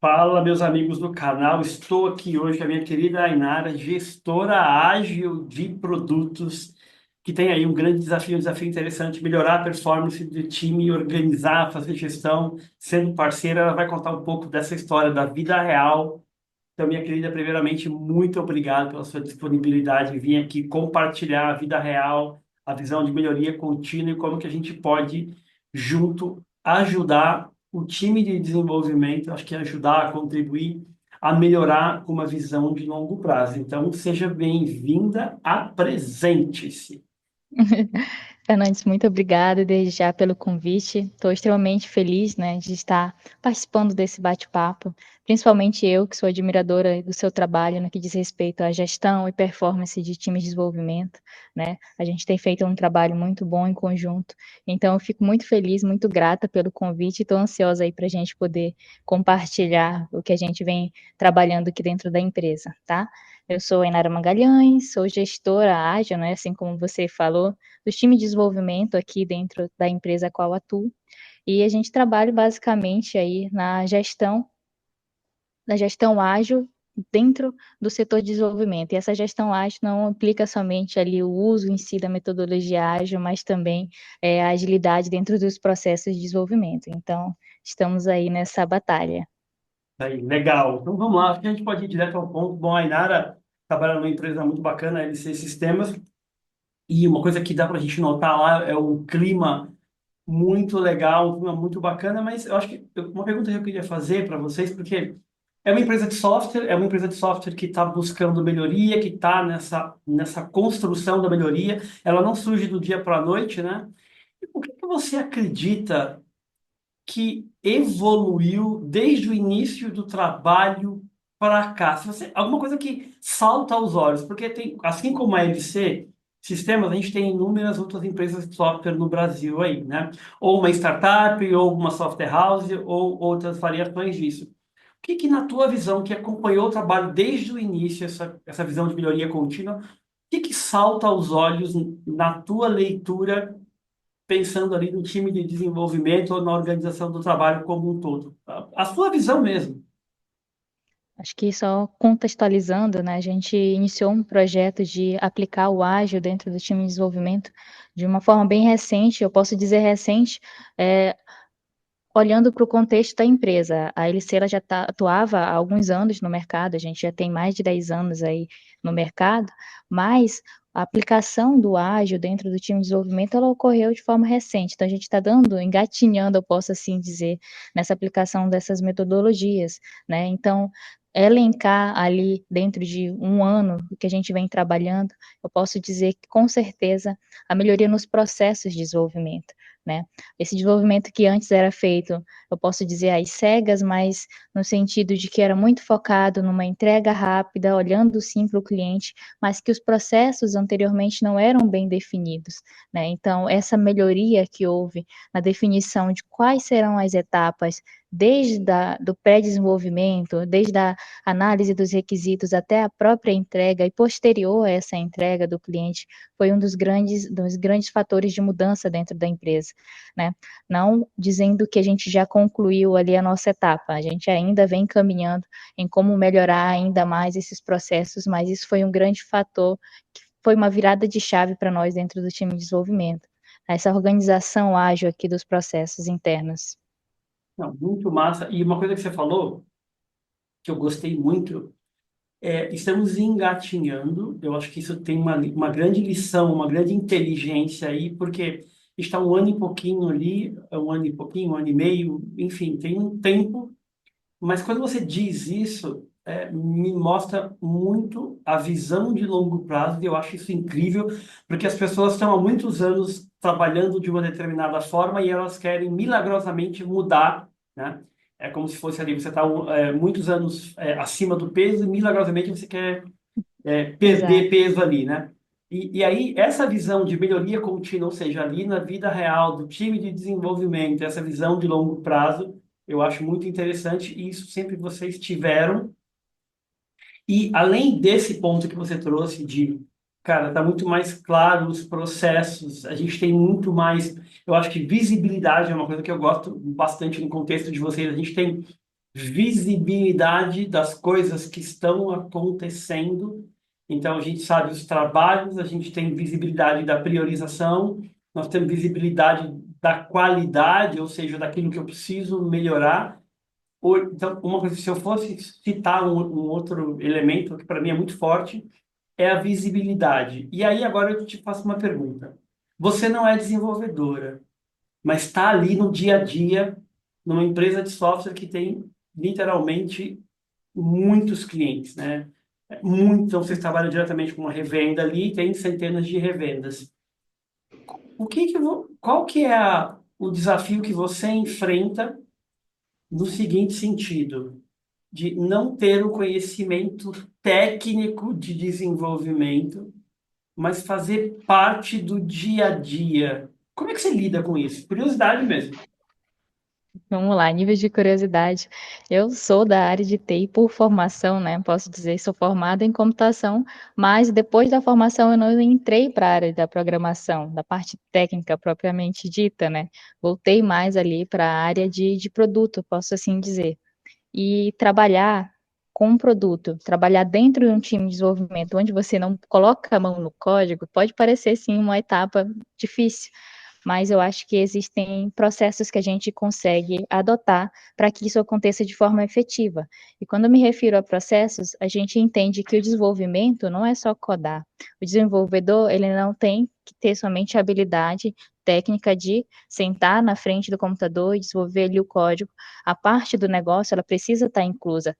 Fala, meus amigos do canal. Estou aqui hoje com a minha querida Ainara, gestora ágil de produtos, que tem aí um desafio interessante, melhorar a performance do time, organizar, fazer gestão, sendo parceira. Ela vai contar um pouco dessa história da vida real. Então, minha querida, primeiramente, muito obrigado pela sua disponibilidade em vir aqui compartilhar a vida real, a visão de melhoria contínua e como que a gente pode, junto, ajudar o time de desenvolvimento, acho que ajudar a contribuir a melhorar com uma visão de longo prazo. Então, seja bem-vinda, apresente-se. Fernandes, muito obrigada desde já pelo convite. Estou extremamente feliz, né, de estar participando desse bate-papo, principalmente eu, que sou admiradora do seu trabalho no que diz respeito à gestão e performance de times de desenvolvimento, né? A gente tem feito um trabalho muito bom em conjunto, então eu fico muito feliz, muito grata pelo convite e estou ansiosa aí para a gente poder compartilhar o que a gente vem trabalhando aqui dentro da empresa, tá? Eu sou a Inara Magalhães, sou gestora ágil, né, assim como você falou, do time de desenvolvimento aqui dentro da empresa a qual atuo. E a gente trabalha basicamente aí na gestão ágil dentro do setor de desenvolvimento. E essa gestão ágil não implica somente ali o uso em si da metodologia ágil, mas também a agilidade dentro dos processos de desenvolvimento. Então, estamos aí nessa batalha. Aí, legal. Então, vamos lá. Acho que a gente pode ir direto ao ponto. Bom, a Ainara trabalha numa empresa muito bacana, a LC Sistemas, e uma coisa que dá para a gente notar lá é o clima muito legal, um clima muito bacana, mas eu acho que uma pergunta que eu queria fazer para vocês, porque é uma empresa de software, é uma empresa de software que está buscando melhoria, que está nessa construção da melhoria, ela não surge do dia para a noite, né? E por que que você acredita que evoluiu desde o início do trabalho para cá? Se você, alguma coisa que salta aos olhos, porque tem, assim como a LC Sistemas, a gente tem inúmeras outras empresas de software no Brasil aí, né? Ou uma startup, ou uma software house, ou outras variações disso. O que que, na tua visão, que acompanhou o trabalho desde o início, essa visão de melhoria contínua, o que que salta aos olhos na tua leitura pensando ali no time de desenvolvimento ou na organização do trabalho como um todo? A sua visão mesmo. Acho que só contextualizando, né, a gente iniciou um projeto de aplicar o ágil dentro do time de desenvolvimento de uma forma bem recente, eu posso dizer recente, eh, olhando para o contexto da empresa. A LC ela já atuava há alguns anos no mercado, a gente já tem mais de 10 anos aí no mercado, mas a aplicação do ágil dentro do time de desenvolvimento, ela ocorreu de forma recente. Então, a gente está dando, engatinhando, eu posso assim dizer, nessa aplicação dessas metodologias, né? Então, elencar ali dentro de um ano o que a gente vem trabalhando, eu posso dizer que com certeza a melhoria nos processos de desenvolvimento, né? Esse desenvolvimento que antes era feito, eu posso dizer às cegas, mas no sentido de que era muito focado numa entrega rápida, olhando sim para o cliente, mas que os processos anteriormente não eram bem definidos, né? Então, essa melhoria que houve na definição de quais serão as etapas, desde do pré-desenvolvimento, desde a análise dos requisitos até a própria entrega e posterior a essa entrega do cliente, foi um dos grandes fatores de mudança dentro da empresa, né? Não dizendo que a gente já concluiu ali a nossa etapa, a gente ainda vem caminhando em como melhorar ainda mais esses processos, mas isso foi um grande fator, que foi uma virada de chave para nós dentro do time de desenvolvimento, essa organização ágil aqui dos processos internos. Não, muito massa. E uma coisa que você falou, que eu gostei muito, estamos engatinhando. Eu acho que isso tem uma grande lição, uma grande inteligência aí, porque está um ano e pouquinho ali, um ano e pouquinho, um ano e meio, enfim, tem um tempo. Mas quando você diz isso, me mostra muito a visão de longo prazo, e eu acho isso incrível, porque as pessoas estão há muitos anos trabalhando de uma determinada forma e elas querem milagrosamente mudar, né? É como se fosse ali, você está muitos anos acima do peso e milagrosamente você quer perder Exato. peso ali, né? E aí, essa visão de melhoria contínua, ou seja, ali na vida real do time de desenvolvimento, essa visão de longo prazo, eu acho muito interessante e isso sempre vocês tiveram. E além desse ponto que você trouxe de, cara, tá muito mais claro os processos, a gente tem muito mais, eu acho que visibilidade é uma coisa que eu gosto bastante no contexto de vocês, a gente tem visibilidade das coisas que estão acontecendo. Então, a gente sabe os trabalhos, a gente tem visibilidade da priorização, nós temos visibilidade da qualidade, ou seja, daquilo que eu preciso melhorar. Então, uma coisa, se eu fosse citar um outro elemento que para mim é muito forte, é a visibilidade. E aí, agora eu te faço uma pergunta. Você não é desenvolvedora, mas está ali no dia a dia, numa empresa de software que tem literalmente muitos clientes, né? Muito, então você trabalha diretamente com uma revenda ali, tem centenas de revendas. Qual que é o desafio que você enfrenta no seguinte sentido, de não ter o conhecimento técnico de desenvolvimento, mas fazer parte do dia a dia? Como é que você lida com isso? Curiosidade mesmo. Vamos lá, níveis de curiosidade. Eu sou da área de TI por formação, né? Posso dizer, sou formada em computação, mas depois da formação eu não entrei para a área da programação, da parte técnica propriamente dita, né? Voltei mais ali para a área de produto, posso assim dizer. E trabalhar com um produto, trabalhar dentro de um time de desenvolvimento onde você não coloca a mão no código, pode parecer sim uma etapa difícil, mas eu acho que existem processos que a gente consegue adotar para que isso aconteça de forma efetiva. E quando eu me refiro a processos, a gente entende que o desenvolvimento não é só codar. O desenvolvedor, ele não tem que ter somente a habilidade técnica de sentar na frente do computador e desenvolver ali o código. A parte do negócio, ela precisa estar inclusa.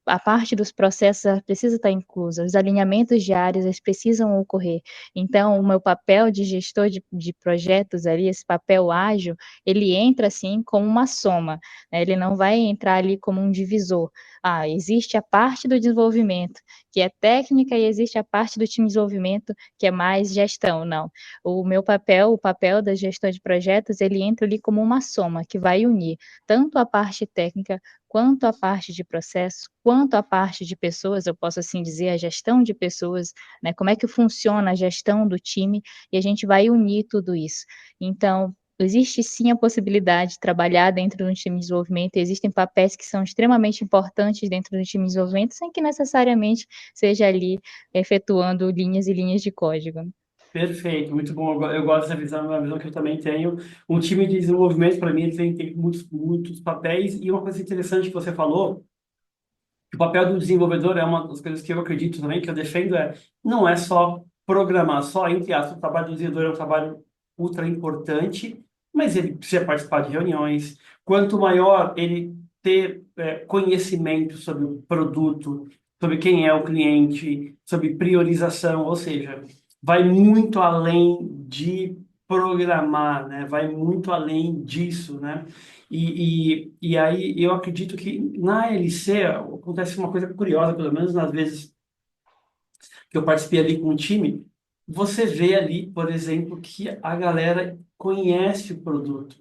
A parte dos processos, ela precisa estar inclusa. Os alinhamentos diários, eles precisam ocorrer. Então, o meu papel de gestor de projetos ali, esse papel ágil, ele entra assim como uma soma, né? Ele não vai entrar ali como um divisor. Ah, existe a parte do desenvolvimento, que é técnica, e existe a parte do time de desenvolvimento, que é mais gestão. Não. O meu papel, o papel da gestão de projetos, ele entra ali como uma soma, que vai unir tanto a parte técnica quanto a parte de processo, quanto a parte de pessoas, eu posso assim dizer, a gestão de pessoas, né? Como é que funciona a gestão do time, e a gente vai unir tudo isso. Então, existe sim a possibilidade de trabalhar dentro de um time de desenvolvimento, e existem papéis que são extremamente importantes dentro do time de desenvolvimento, sem que necessariamente seja ali efetuando linhas e linhas de código. Perfeito, muito bom. Eu gosto dessa visão, é uma visão que eu também tenho. Um time de desenvolvimento, para mim, ele tem muitos papéis. E uma coisa interessante que você falou, que o papel do desenvolvedor é uma das coisas que eu acredito também, que eu defendo, não é só programar, só entre aspas, o trabalho do desenvolvedor é um trabalho ultra importante, mas ele precisa participar de reuniões. Quanto maior ele ter conhecimento sobre o produto, sobre quem é o cliente, sobre priorização, ou seja, vai muito além de programar, né? Vai muito além disso, né? E aí eu acredito que na LC acontece uma coisa curiosa, pelo menos nas vezes que eu participei ali com o time, você vê ali, por exemplo, que a galera conhece o produto,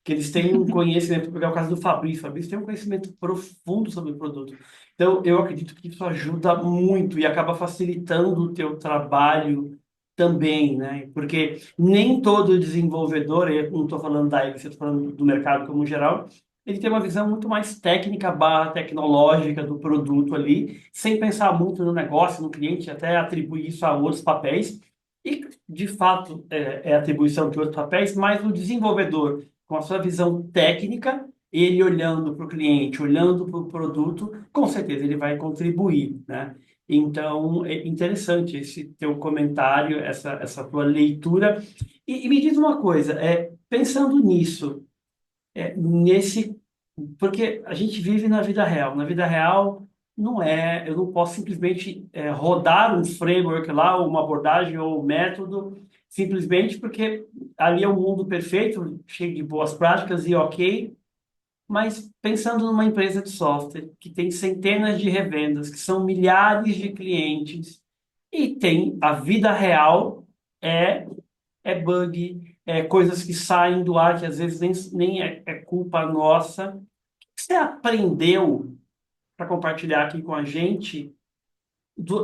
que eles têm um conhecimento, porque é o caso do Fabrício. O Fabrício tem um conhecimento profundo sobre o produto. Então, eu acredito que isso ajuda muito e acaba facilitando o teu trabalho também, né? Porque nem todo desenvolvedor, eu não estou falando da IBM, estou falando do mercado como geral, ele tem uma visão muito mais técnica barra tecnológica do produto ali, sem pensar muito no negócio, no cliente, até atribuir isso a outros papéis. E, de fato, é atribuição de outros papéis, mas o desenvolvedor, com a sua visão técnica, ele olhando para o cliente, olhando para o produto, com certeza ele vai contribuir, né? Então, é interessante esse teu comentário, essa tua leitura. E me diz uma coisa, pensando nisso, nesse, porque a gente vive na vida real. Na vida real, eu não posso simplesmente rodar um framework lá, ou uma abordagem ou um método, simplesmente porque ali é um mundo perfeito, cheio de boas práticas e ok. Mas pensando numa empresa de software que tem centenas de revendas, que são milhares de clientes, e tem a vida real, é, é bug, é coisas que saem do ar que às vezes nem é culpa nossa. O que você aprendeu para compartilhar aqui com a gente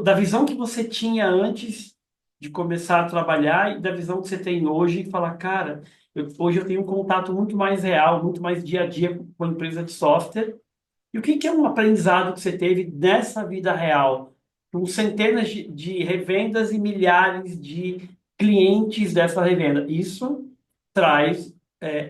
da visão que você tinha antes de começar a trabalhar e da visão que você tem hoje e falar, cara, hoje eu tenho um contato muito mais real, muito mais dia a dia com a empresa de software E o que que é um aprendizado que você teve nessa vida real? Com centenas de revendas e milhares de clientes dessa revenda. Isso traz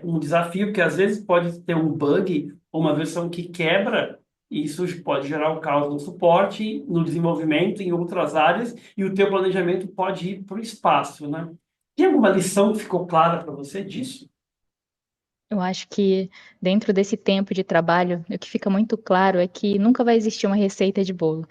um desafio, porque às vezes pode ter um bug ou uma versão que quebra, e isso pode gerar um caos no suporte, no desenvolvimento, em outras áreas, e o teu planejamento pode ir para o espaço, né? Tem alguma lição que ficou clara para você disso? Eu acho que dentro desse tempo de trabalho, o que fica muito claro é que nunca vai existir uma receita de bolo.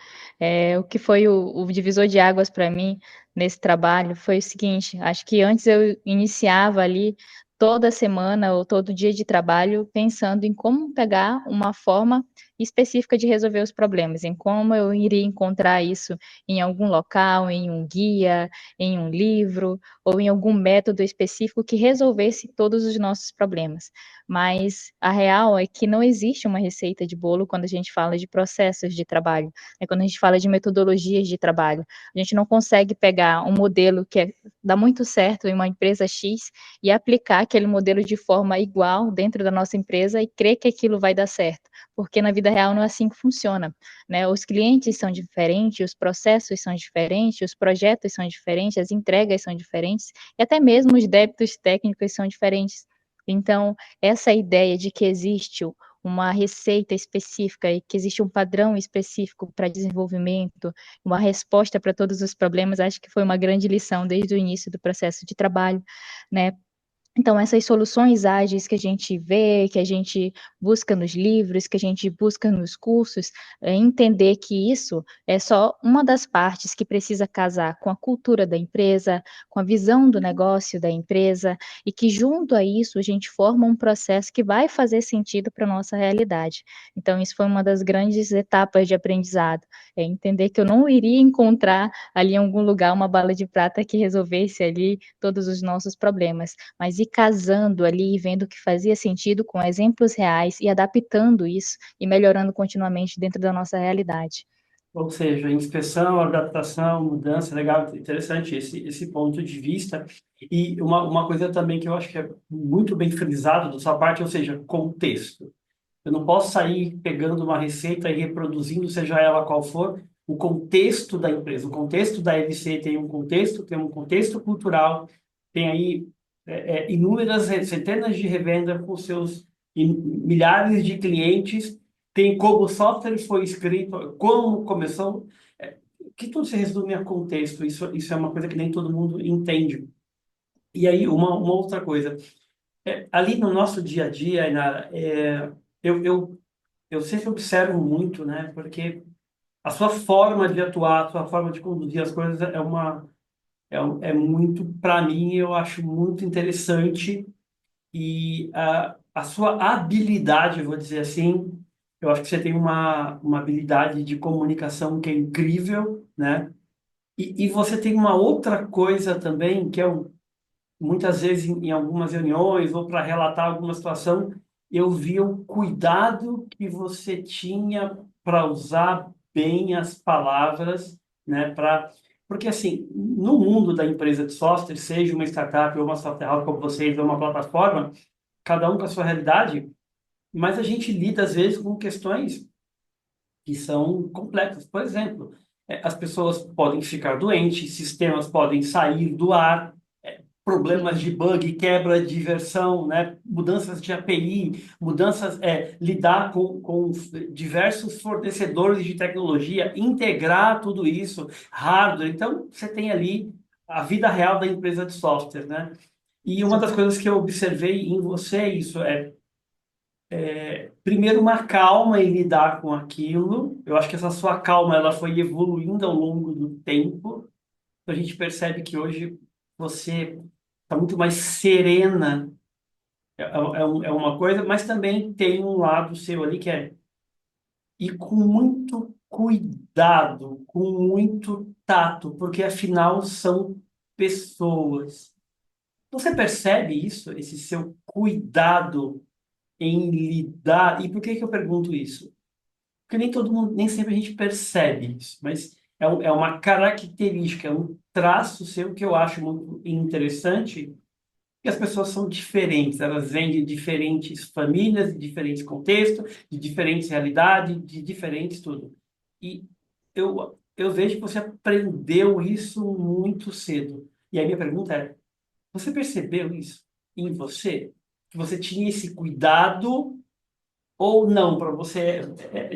O que foi o divisor de águas para mim nesse trabalho foi o seguinte: acho que antes eu iniciava ali toda semana ou todo dia de trabalho pensando em como pegar uma forma específica de resolver os problemas, em como eu iria encontrar isso em algum local, em um guia, em um livro ou em algum método específico que resolvesse todos os nossos problemas. Mas a real é que não existe uma receita de bolo quando a gente fala de processos de trabalho, quando a gente fala de metodologias de trabalho. A gente não consegue pegar um modelo dá muito certo em uma empresa X e aplicar aquele modelo de forma igual dentro da nossa empresa e crer que aquilo vai dar certo, porque na vida real não é assim que funciona, né? Os clientes são diferentes, os processos são diferentes, os projetos são diferentes, as entregas são diferentes e até mesmo os débitos técnicos são diferentes. Então, essa ideia de que existe uma receita específica e que existe um padrão específico para desenvolvimento, uma resposta para todos os problemas, acho que foi uma grande lição desde o início do processo de trabalho, né? Então, essas soluções ágeis que a gente vê, que a gente busca nos livros, que a gente busca nos cursos, entender que isso é só uma das partes que precisa casar com a cultura da empresa, com a visão do negócio da empresa, e que junto a isso a gente forma um processo que vai fazer sentido para a nossa realidade. Então, isso foi uma das grandes etapas de aprendizado, é entender que eu não iria encontrar ali em algum lugar uma bala de prata que resolvesse ali todos os nossos problemas, mas ir casando ali e vendo o que fazia sentido com exemplos reais e adaptando isso e melhorando continuamente dentro da nossa realidade. Ou seja, inspeção, adaptação, mudança, legal, interessante esse ponto de vista. E uma coisa também que eu acho que é muito bem frisado da sua parte, ou seja, contexto. Eu não posso sair pegando uma receita e reproduzindo, seja ela qual for, o contexto da empresa. O contexto da LC tem um contexto cultural, tem aí inúmeras, centenas de revendas com seus milhares de clientes, tem como o software foi escrito, como começou, que tudo se resume a contexto. Isso é uma coisa que nem todo mundo entende. E aí, uma outra coisa, ali no nosso dia a dia, Ainara, eu, eu eu sempre observo muito, né? Porque a sua forma de atuar, a sua forma de conduzir as coisas é muito, para mim, eu acho muito interessante e a sua habilidade, eu vou dizer assim, eu acho que você tem uma habilidade de comunicação que é incrível, né? E você tem uma outra coisa também que é muitas vezes em algumas reuniões ou para relatar alguma situação, eu via o cuidado que você tinha para usar bem as palavras, né? Porque assim, no mundo da empresa de software, seja uma startup ou uma software house como vocês, ou uma plataforma, cada um com a sua realidade, mas a gente lida às vezes com questões que são complexas. Por exemplo, as pessoas podem ficar doentes, sistemas podem sair do ar, problemas Sim. de bug, quebra de versão, né? Mudanças de API, mudanças, lidar com diversos fornecedores de tecnologia, integrar tudo isso, hardware. Então, você tem ali a vida real da empresa de software, né? E uma das coisas que eu observei em você é isso, primeiro, uma calma em lidar com aquilo. Eu acho que essa sua calma ela foi evoluindo ao longo do tempo. A gente percebe que hoje você está muito mais serena, é uma coisa, mas também tem um lado seu ali que é ir com muito cuidado, com muito tato, porque afinal são pessoas. Você percebe isso, esse seu cuidado em lidar? E por que que eu pergunto isso? Porque nem todo mundo, nem sempre a gente percebe isso, mas é uma característica, é um traço seu que eu acho muito interessante Porque as pessoas são diferentes, elas vêm de diferentes famílias, de diferentes contextos, de diferentes realidades, de diferentes tudo. E eu vejo que você aprendeu isso muito cedo. E a minha pergunta é, você percebeu isso em você? Que você tinha esse cuidado ou não para você?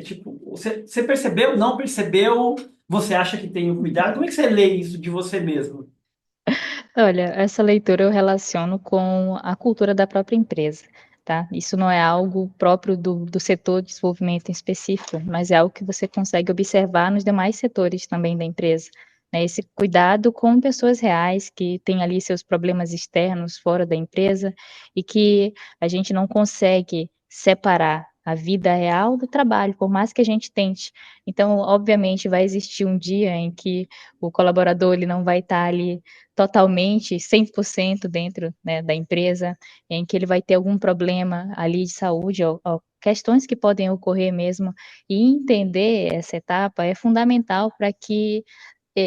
Tipo, você percebeu, não percebeu? Você acha que tem um cuidado? Como é que você lê isso de você mesmo? Olha, essa leitura eu relaciono com a cultura da própria empresa, tá? Isso não é algo próprio do setor de desenvolvimento em específico, mas é algo que você consegue observar nos demais setores também da empresa, né? Esse cuidado com pessoas reais que têm ali seus problemas externos fora da empresa e que a gente não consegue separar a vida real do trabalho, por mais que a gente tente. Então, obviamente, vai existir um dia em que o colaborador ele não vai estar ali totalmente 100% dentro, né, da empresa, em que ele vai ter algum problema ali de saúde ou questões que podem ocorrer mesmo, e entender essa etapa é fundamental para que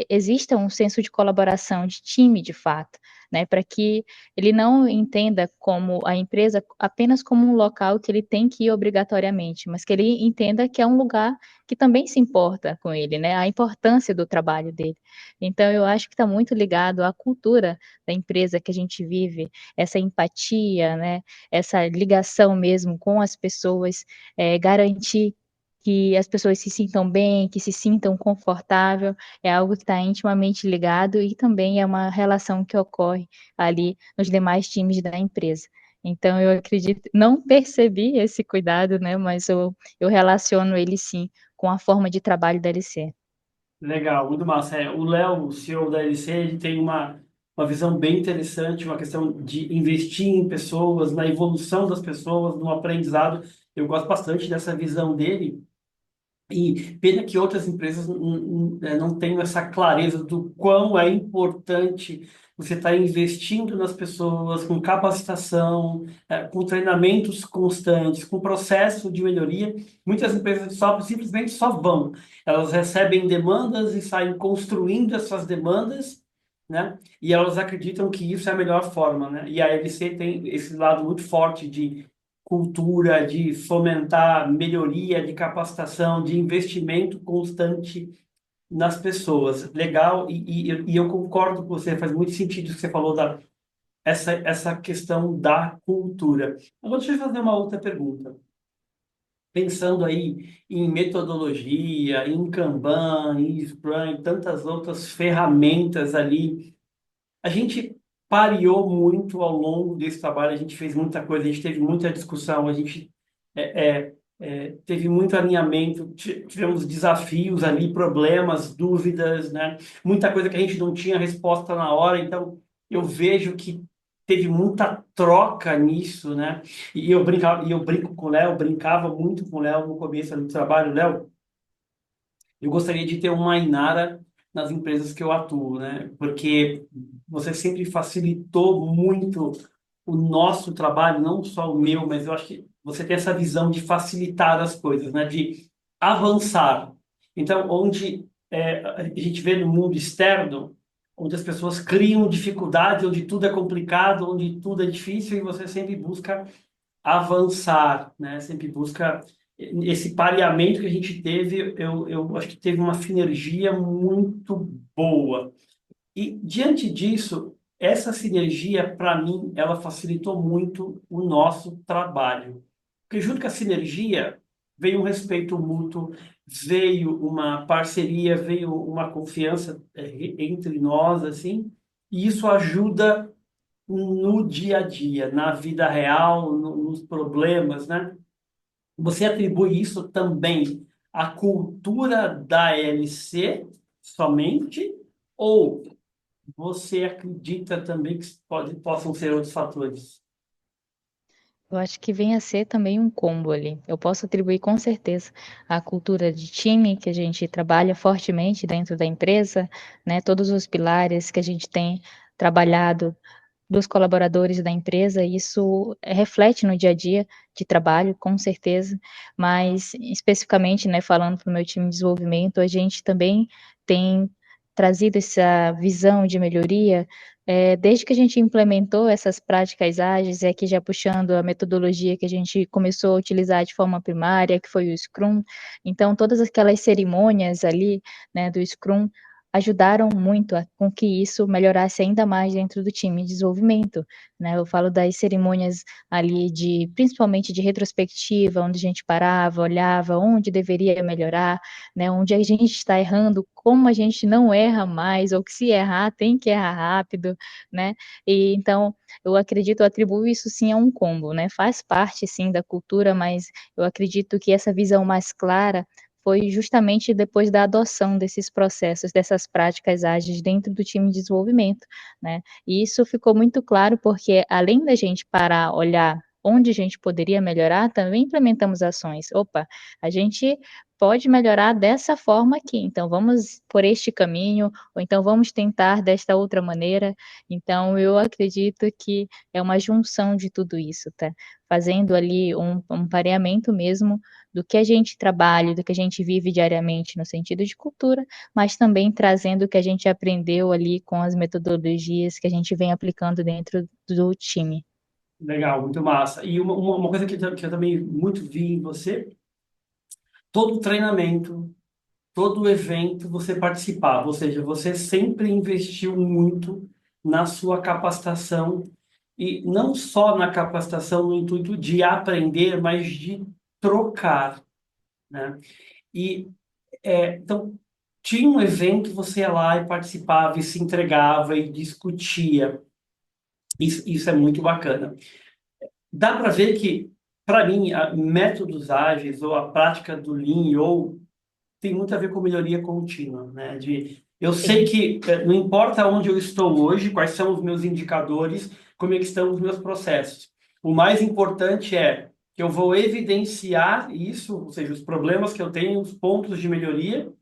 exista um senso de colaboração de time de fato, né, para que ele não entenda como a empresa apenas como um local que ele tem que ir obrigatoriamente, mas que ele entenda que é um lugar que também se importa com ele, né, a importância do trabalho dele. Então eu acho que está muito ligado à cultura da empresa que a gente vive, essa empatia, né, essa ligação mesmo com as pessoas, garantir que as pessoas se sintam bem, que se sintam confortável, é algo que está intimamente ligado e também é uma relação que ocorre ali nos demais times da empresa. Então eu acredito não percebi esse cuidado, né, mas eu relaciono ele sim com a forma de trabalho da LC. Legal, muito massa. O Léo, o CEO da LC, ele tem uma visão bem interessante, uma questão de investir em pessoas, na evolução das pessoas, no aprendizado. Eu gosto bastante dessa visão dele. E pena que outras empresas não tenham essa clareza do quão é importante você estar investindo nas pessoas, com capacitação, com treinamentos constantes, com processo de melhoria. Muitas empresas simplesmente só vão. Elas recebem demandas e saem construindo essas demandas, né? E elas acreditam que isso é a melhor forma, né? E a LC tem esse lado muito forte de cultura, de fomentar melhoria, de capacitação, de investimento constante nas pessoas. Legal, e eu concordo com você, faz muito sentido o que você falou essa questão da cultura. Agora, deixa eu fazer uma outra pergunta. Pensando aí em metodologia, em Kanban, em Scrum, e tantas outras ferramentas ali, a gente pareou muito ao longo desse trabalho, a gente fez muita coisa, a gente teve muita discussão, a gente teve muito alinhamento, tivemos desafios ali, problemas, dúvidas, né? Muita coisa que a gente não tinha resposta na hora, então eu vejo que teve muita troca nisso, né? E eu brincava, e eu brinco com o Léo, brincava muito com o Léo no começo do trabalho, Léo. Eu gostaria de ter uma Inara nas empresas que eu atuo, né? Porque você sempre facilitou muito o nosso trabalho, não só o meu, mas eu acho que você tem essa visão de facilitar as coisas, né? De avançar. Então, onde a gente vê no mundo externo, onde as pessoas criam dificuldade, onde tudo é complicado, onde tudo é difícil, e você sempre busca avançar, né? Sempre busca esse pareamento que a gente teve, eu acho que teve uma sinergia muito boa. E diante disso, essa sinergia, para mim, ela facilitou muito o nosso trabalho. Porque junto com a sinergia veio um respeito mútuo, veio uma parceria, veio uma confiança entre nós, assim, e isso ajuda no dia a dia, na vida real, nos problemas, né? Você atribui isso também à cultura da LC somente, ou você acredita também que possam ser outros fatores? Eu acho que vem a ser também um combo ali. Eu posso atribuir com certeza a cultura de time que a gente trabalha fortemente dentro da empresa, né, todos os pilares que a gente tem trabalhado dos colaboradores da empresa, isso reflete no dia a dia de trabalho, com certeza, mas especificamente, né, falando para o meu time de desenvolvimento, a gente também tem trazido essa visão de melhoria, desde que a gente implementou essas práticas ágeis, e aqui já puxando a metodologia que a gente começou a utilizar de forma primária, que foi o Scrum. Então, todas aquelas cerimônias ali, né, do Scrum, ajudaram muito com que isso melhorasse ainda mais dentro do time de desenvolvimento, né? Eu falo das cerimônias ali principalmente de retrospectiva, onde a gente parava, olhava onde deveria melhorar, né? Onde a gente está errando, como a gente não erra mais, ou que se errar, tem que errar rápido, né? E então, eu acredito, eu atribuo isso sim a um combo, né? Faz parte sim da cultura, mas eu acredito que essa visão mais clara foi justamente depois da adoção desses processos, dessas práticas ágeis dentro do time de desenvolvimento, né? E isso ficou muito claro porque, além da gente parar, olhar onde a gente poderia melhorar, também implementamos ações. Opa, a gente pode melhorar dessa forma aqui, então vamos por este caminho, ou então vamos tentar desta outra maneira. Então, eu acredito que é uma junção de tudo isso, tá? Fazendo ali um pareamento mesmo do que a gente trabalha, do que a gente vive diariamente no sentido de cultura, mas também trazendo o que a gente aprendeu ali com as metodologias que a gente vem aplicando dentro do time. Legal, muito massa. E uma coisa que eu também muito vi em você, todo treinamento, todo evento você participava, ou seja, você sempre investiu muito na sua capacitação e não só na capacitação no intuito de aprender, mas de trocar, né? E então tinha um evento, você ia lá e participava e se entregava e discutia. Isso é muito bacana. Dá para ver que, para mim, métodos ágeis ou a prática do Lean ou tem muito a ver com melhoria contínua, né? Eu sei Sim. que não importa onde eu estou hoje, quais são os meus indicadores, como é que estão os meus processos. O mais importante é que eu vou evidenciar isso, ou seja, os problemas que eu tenho, os pontos de melhoria,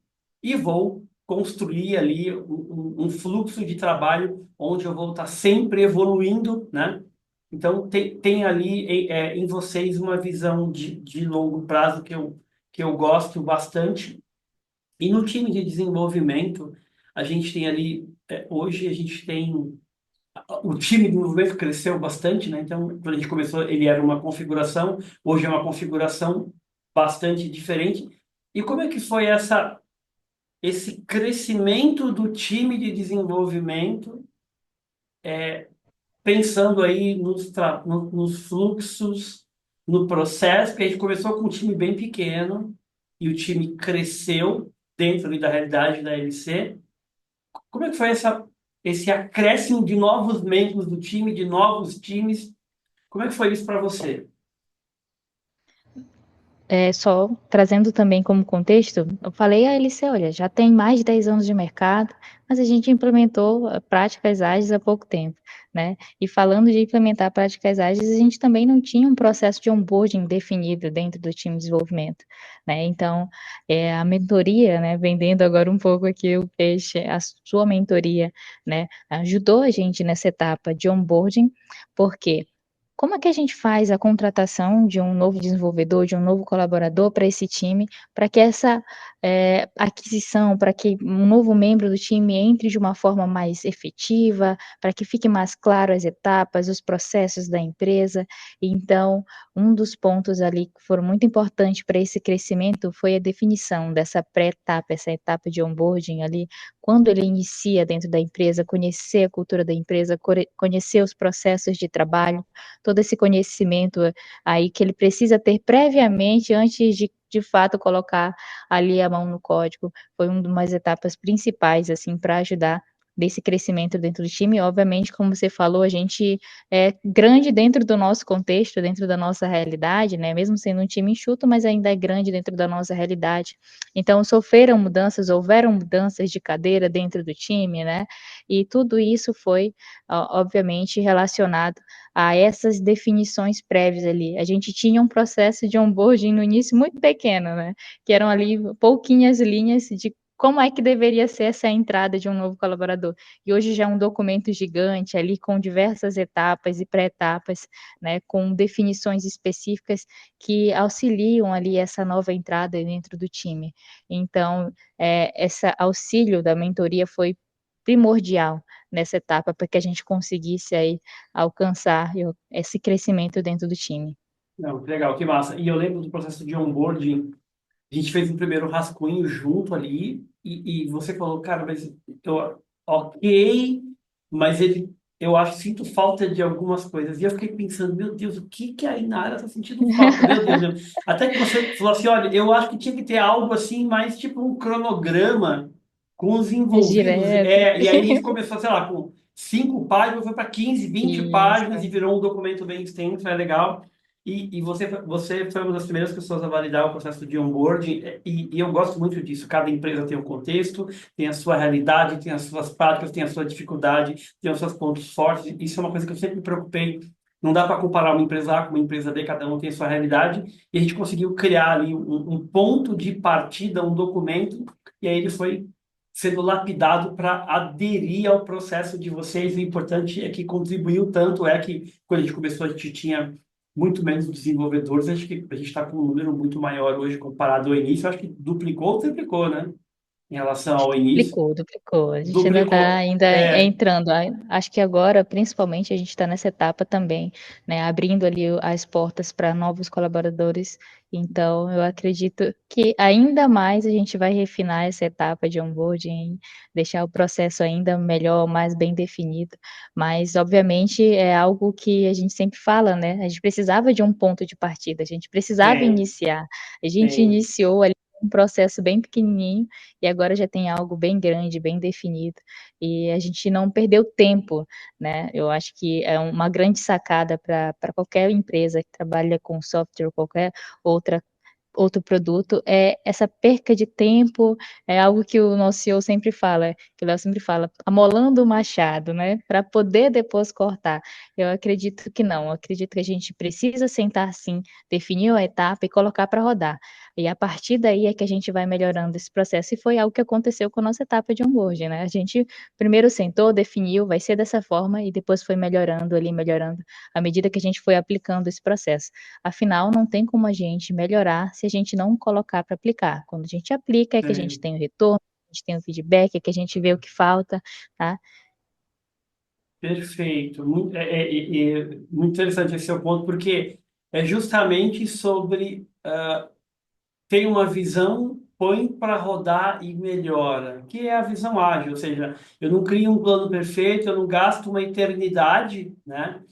e vou construir ali um fluxo de trabalho onde eu vou estar sempre evoluindo, né? Então, tem ali em vocês uma visão de longo prazo que eu gosto bastante. E no time de desenvolvimento, a gente tem ali, hoje a gente tem, o time de desenvolvimento cresceu bastante, né? Então, quando a gente começou, ele era uma configuração, hoje é uma configuração bastante diferente. E como é que foi esse crescimento do time de desenvolvimento, pensando aí nos fluxos, no processo, porque a gente começou com um time bem pequeno e o time cresceu dentro ali da realidade da LC. Como é que foi esse acréscimo de novos membros do time, de novos times? Como é que foi isso para você? Só trazendo também como contexto, eu falei a eles: "Olha, já tem mais de 10 anos de mercado, mas a gente implementou práticas ágeis há pouco tempo", né. E falando de implementar práticas ágeis, a gente também não tinha um processo de onboarding definido dentro do time de desenvolvimento, né. Então, a mentoria, né, vendendo agora um pouco aqui o peixe, a sua mentoria, né, ajudou a gente nessa etapa de onboarding, porque como é que a gente faz a contratação de um novo desenvolvedor, de um novo colaborador para esse time, para que essa, aquisição, para que um novo membro do time entre de uma forma mais efetiva, para que fique mais claro as etapas, os processos da empresa. Então, um dos pontos ali que foram muito importantes para esse crescimento foi a definição dessa pré-etapa, essa etapa de onboarding ali, quando ele inicia dentro da empresa, conhecer a cultura da empresa, conhecer os processos de trabalho, todo esse conhecimento aí que ele precisa ter previamente antes de fato colocar ali a mão no código, foi umas etapas principais, assim, para ajudar desse crescimento dentro do time. Obviamente, como você falou, a gente é grande dentro do nosso contexto, dentro da nossa realidade, né, mesmo sendo um time enxuto, mas ainda é grande dentro da nossa realidade. Então sofreram mudanças, houveram mudanças de cadeira dentro do time, né, e tudo isso foi, obviamente relacionado a essas definições prévias ali. A gente tinha um processo de onboarding no início muito pequeno, né, que eram ali pouquinhas linhas de como é que deveria ser essa entrada de um novo colaborador. E hoje já é um documento gigante ali com diversas etapas e pré-etapas, né, com definições específicas que auxiliam ali essa nova entrada dentro do time. Então, esse auxílio da mentoria foi primordial nessa etapa para que a gente conseguisse aí alcançar esse crescimento dentro do time. Não, que legal, que massa. E eu lembro do processo de onboarding. A gente fez um primeiro rascunho junto ali e você falou, cara, mas eu, ok, mas eu acho que sinto falta de algumas coisas. E eu fiquei pensando, meu Deus, o que que a Inara está sentindo falta? Meu Deus, meu. Até que você falou assim, olha, eu acho que tinha que ter algo assim, mais tipo um cronograma com os Mais envolvidos. direto. E aí a gente começou, sei lá, com 5 páginas, foi para 15, 20 páginas e Isso. virou um documento bem extenso, é legal. E você foi uma das primeiras pessoas a validar o processo de onboarding, e eu gosto muito disso. Cada empresa tem um contexto, tem a sua realidade, tem as suas práticas, tem a sua dificuldade, tem os seus pontos fortes. Isso é uma coisa que eu sempre me preocupei. Não dá para comparar uma empresa A com uma empresa B, cada um tem a sua realidade, e a gente conseguiu criar ali um ponto de partida, um documento, e aí ele foi sendo lapidado para aderir ao processo de vocês. O importante é que contribuiu tanto, é que quando a gente começou, a gente tinha muito menos desenvolvedores. Acho que a gente está com um número muito maior hoje comparado ao início. Acho que duplicou ou triplicou, né? Em relação ao início. Duplicou, duplicou. A gente ainda está Duplicou. ainda entrando. Acho que agora, principalmente, a gente está nessa etapa também, né? Abrindo ali as portas para novos colaboradores. Então, eu acredito que ainda mais a gente vai refinar essa etapa de onboarding, deixar o processo ainda melhor, mais bem definido. Mas, obviamente, é algo que a gente sempre fala, né? A gente precisava de um ponto de partida, a gente precisava Tem, iniciar. A gente tem. iniciou ali um processo bem pequenininho e agora já tem algo bem grande, bem definido, e a gente não perdeu tempo, né? Eu acho que é uma grande sacada para qualquer empresa que trabalha com software ou qualquer outra outro produto, é essa perca de tempo, é algo que o nosso CEO sempre fala, que o Léo sempre fala, amolando o machado, né, para poder depois cortar. Eu acredito que não, eu acredito que a gente precisa sentar sim, definir a etapa e colocar para rodar. E a partir daí é que a gente vai melhorando esse processo, e foi algo que aconteceu com a nossa etapa de onboarding, né? A gente primeiro sentou, definiu, vai ser dessa forma, e depois foi melhorando ali, melhorando, à medida que a gente foi aplicando esse processo. Afinal, não tem como a gente melhorar se a gente não colocar para aplicar. Quando a gente aplica, é que a gente Tem. tem o retorno, a gente tem o feedback, é que a gente vê o que falta, tá? Perfeito. Muito interessante esse seu ponto, porque é justamente sobre tem uma visão, põe para rodar e melhora, que é a visão ágil, ou seja, eu não crio um plano perfeito, eu não gasto uma eternidade, né?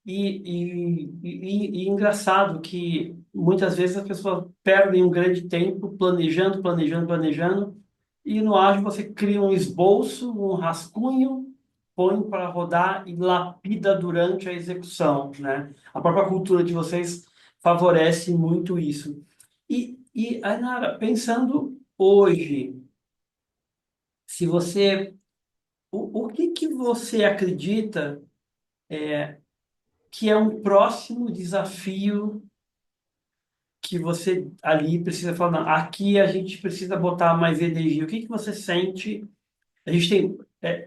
E engraçado que muitas vezes as pessoas perdem um grande tempo planejando, planejando, planejando, e no ágil você cria um esboço, um rascunho, põe para rodar e lapida durante a execução, né? A própria cultura de vocês favorece muito isso. Ainara, pensando hoje, se você, o que que você acredita que é um próximo desafio que você ali precisa falar, não, aqui a gente precisa botar mais energia. O que que você sente? A gente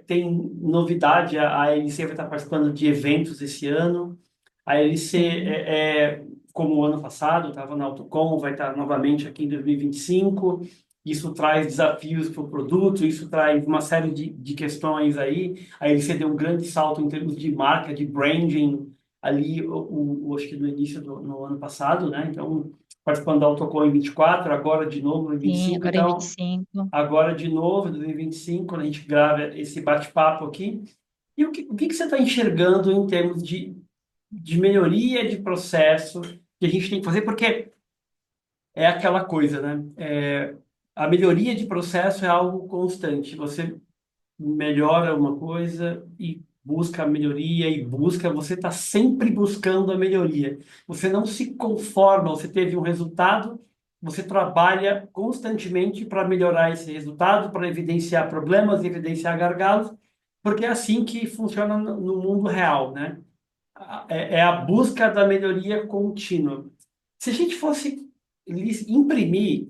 tem novidade, a LC vai estar participando de eventos esse ano. A LC, Sim, como o ano passado, estava na Autocom, vai estar novamente aqui em 2025. Isso traz desafios para o produto, isso traz uma série de questões aí. A LC deu um grande salto em termos de marca, de branding, ali, acho que no início no ano passado, né? Então, participando da Autocom em 24, agora de novo em sim, 25. agora em Então, 25. agora de novo, em 2025, quando a gente grava esse bate-papo aqui. E o que que você está enxergando em termos de melhoria de processo que a gente tem que fazer? Porque é aquela coisa, né? A melhoria de processo é algo constante. Você melhora uma coisa e busca a melhoria e busca, você está sempre buscando a melhoria. Você não se conforma, você teve um resultado, você trabalha constantemente para melhorar esse resultado, para evidenciar problemas, evidenciar gargalos, porque é assim que funciona no mundo real, né? É a busca da melhoria contínua. Se a gente fosse imprimir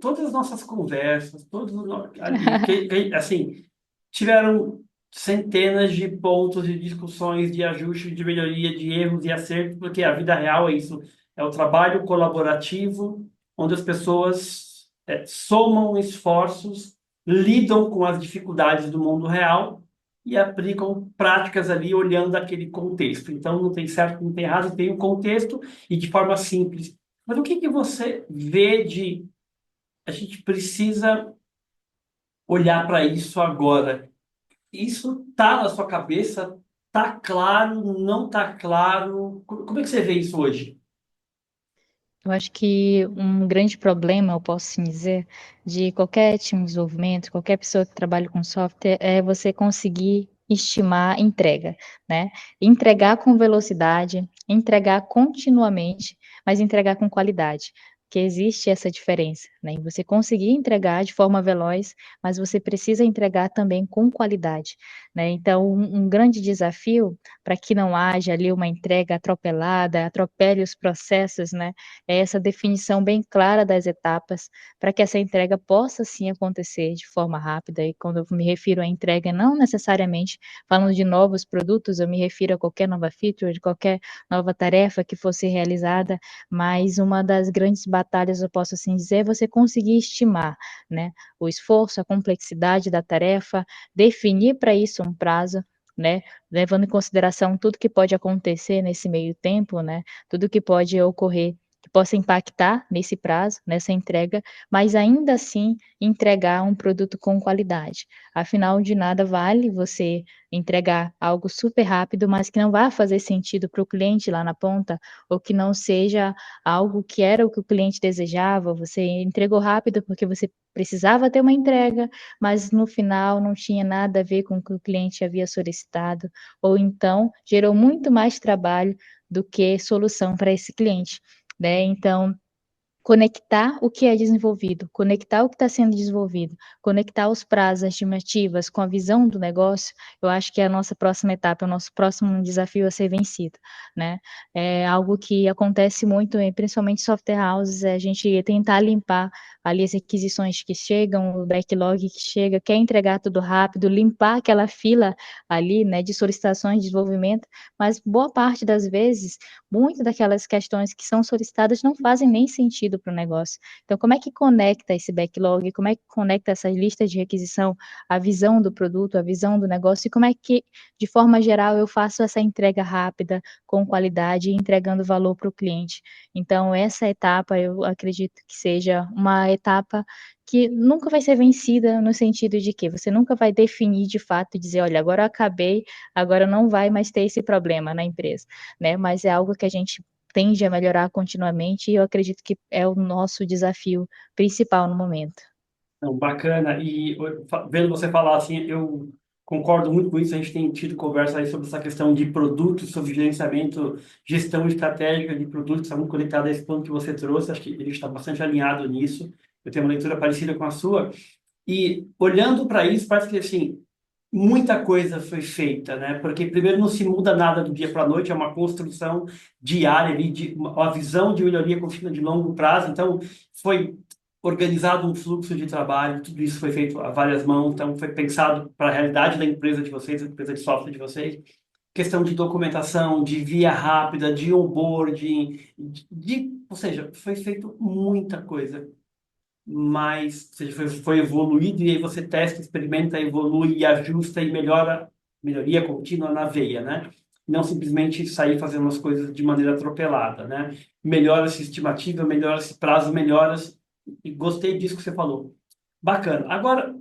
todas as nossas conversas, todos ali, assim, tiveram centenas de pontos de discussões, de ajuste, de melhoria, de erros e acertos, porque a vida real é isso, é o trabalho colaborativo, onde as pessoas somam esforços, lidam com as dificuldades do mundo real e aplicam práticas ali olhando aquele contexto. Então, não tem certo, não tem errado, tem um contexto e de forma simples. Mas o que que você vê de a gente precisa olhar para isso agora? Isso tá na sua cabeça? Tá claro? Não tá claro? Como é que você vê isso hoje? Eu acho que um grande problema, eu posso sim dizer, de qualquer time de desenvolvimento, qualquer pessoa que trabalha com software, é você conseguir estimar entrega, né? Entregar com velocidade, entregar continuamente, mas entregar com qualidade. Porque existe essa diferença, né? Em você conseguir entregar de forma veloz, mas você precisa entregar também com qualidade, né? Então, um grande desafio para que não haja ali uma entrega atropelada, atropele os processos, né? É essa definição bem clara das etapas, para que essa entrega possa sim acontecer de forma rápida. E quando eu me refiro à entrega, não necessariamente falando de novos produtos, eu me refiro a qualquer nova feature, qualquer nova tarefa que fosse realizada, mas uma das grandes batalhas, eu posso assim dizer, é você conseguir estimar, né, o esforço, a complexidade da tarefa, definir para isso um prazo, né, levando em consideração tudo que pode acontecer nesse meio tempo, né, tudo que pode ocorrer que possa impactar nesse prazo, nessa entrega, mas ainda assim entregar um produto com qualidade. Afinal, de nada vale você entregar algo super rápido, mas que não vá fazer sentido para o cliente lá na ponta, ou que não seja algo que era o que o cliente desejava. Você entregou rápido porque você precisava ter uma entrega, mas no final não tinha nada a ver com o que o cliente havia solicitado, ou então gerou muito mais trabalho do que solução para esse cliente, né? Então, conectar o que é desenvolvido, conectar o que está sendo desenvolvido, conectar os prazos, as estimativas com a visão do negócio, eu acho que é a nossa próxima etapa, é o nosso próximo desafio a ser vencido, né? É algo que acontece muito, principalmente em software houses, é a gente tentar limpar ali as requisições que chegam, o backlog que chega, quer entregar tudo rápido, limpar aquela fila ali, né, de solicitações de desenvolvimento, mas boa parte das vezes, muitas daquelas questões que são solicitadas não fazem nem sentido para o negócio. Então, como é que conecta esse backlog? Como é que conecta essas listas de requisição à visão do produto, à visão do negócio? E como é que, de forma geral, eu faço essa entrega rápida, com qualidade e entregando valor para o cliente? Então, essa etapa, eu acredito que seja uma etapa que nunca vai ser vencida no sentido de que você nunca vai definir de fato e dizer, olha, agora eu acabei, agora não vai mais ter esse problema na empresa, né? Mas é algo que a gente tende a melhorar continuamente e eu acredito que é o nosso desafio principal no momento. Não, bacana. E vendo você falar assim, eu concordo muito com isso. A gente tem tido conversa aí sobre essa questão de produtos, sobre gerenciamento, gestão estratégica de produtos, está muito conectado a esse ponto que você trouxe. Acho que ele está bastante alinhado nisso. Eu tenho uma leitura parecida com a sua. E olhando para isso, parece que assim, muita coisa foi feita, né? Porque primeiro não se muda nada do dia para a noite, é uma construção diária ali, de uma visão de melhoria contínua de longo prazo. Então, foi organizado um fluxo de trabalho, tudo isso foi feito a várias mãos, então foi pensado para a realidade da empresa de vocês, da empresa de software de vocês. Questão de documentação, de via rápida, de onboarding, ou seja, foi feito muita coisa, mas ou seja, foi evoluído e aí você testa, experimenta, evolui e ajusta e melhora, melhoria contínua na veia, né? Não simplesmente sair fazendo as coisas de maneira atropelada, né? Melhora-se estimativa, melhora-se prazo, melhora-se. E gostei disso que você falou. Bacana. Agora,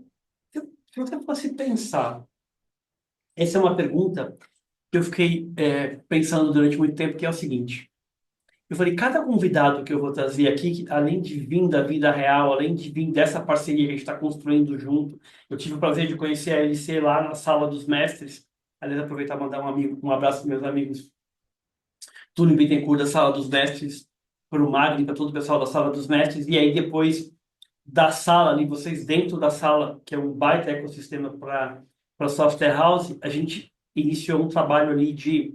se você fosse pensar, essa é uma pergunta que eu fiquei pensando durante muito tempo, que é o seguinte. Eu falei, cada convidado que eu vou trazer aqui, que além de vir da vida real, além de vir dessa parceria que a gente está construindo junto, eu tive o prazer de conhecer a LC lá na Sala dos Mestres. Aliás, aproveitar e mandar um abraço para meus amigos Túlio Bittencourt da Sala dos Mestres, para o Magno, para todo o pessoal da Sala dos Mestres. E aí, depois da sala ali, vocês dentro da sala, que é um baita ecossistema para software house, a gente iniciou um trabalho ali de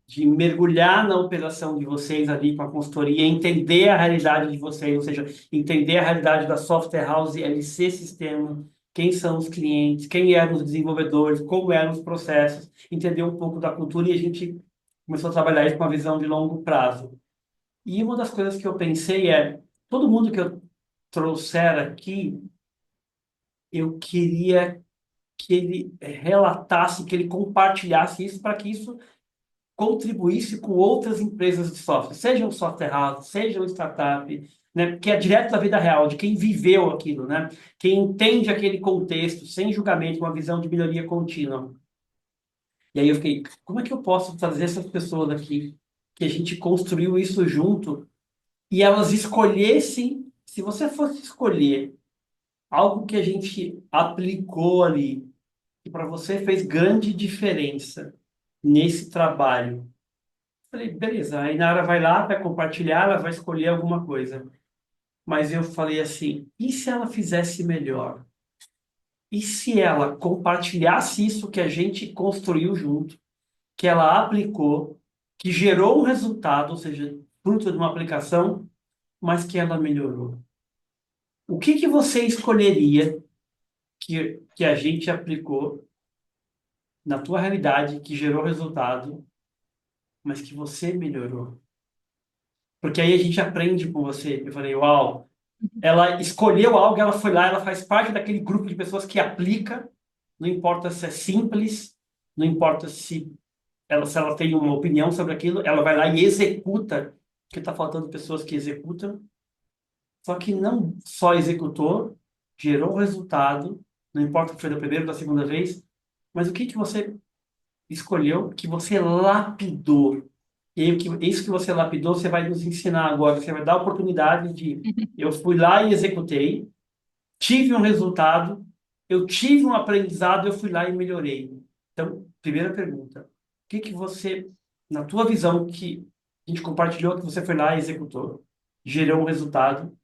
de mergulhar na operação de vocês ali com a consultoria, entender a realidade de vocês, ou seja, entender a realidade da Software House LC Sistema, quem são os clientes, quem eram os desenvolvedores, como eram os processos, entender um pouco da cultura e a gente começou a trabalhar isso com uma visão de longo prazo. E uma das coisas que eu pensei é, todo mundo que eu trouxer aqui, eu queria que ele relatasse, que ele compartilhasse isso para que isso contribuísse com outras empresas de software, seja um software house, seja uma startup, né? Que é direto da vida real, de quem viveu aquilo, né? Quem entende aquele contexto, sem julgamento, com uma visão de melhoria contínua. E aí eu fiquei, como é que eu posso trazer essas pessoas aqui, que a gente construiu isso junto, e elas escolhessem, se você fosse escolher algo que a gente aplicou ali, que para você fez grande diferença nesse trabalho. Falei, beleza, aí Nara vai lá, vai compartilhar, ela vai escolher alguma coisa. Mas eu falei assim, e se ela fizesse melhor? E se ela compartilhasse isso que a gente construiu junto, que ela aplicou, que gerou um resultado, ou seja, fruto de uma aplicação, mas que ela melhorou? O que que você escolheria que a gente aplicou na tua realidade, que gerou resultado, mas que você melhorou? Porque aí a gente aprende com você. Eu falei, uau, ela escolheu algo, ela foi lá, ela faz parte daquele grupo de pessoas que aplica, não importa se é simples, não importa se ela tem uma opinião sobre aquilo, ela vai lá e executa, porque está faltando pessoas que executam, só que não só executou, gerou resultado, não importa se foi da primeira ou da segunda vez, mas o que que você escolheu, que você lapidou. E aí, isso que você lapidou, você vai nos ensinar agora, você vai dar a oportunidade de eu fui lá e executei, tive um resultado, eu tive um aprendizado, eu fui lá e melhorei. Então, primeira pergunta, o que que você, na tua visão, que a gente compartilhou, que você foi lá e executou, gerou um resultado,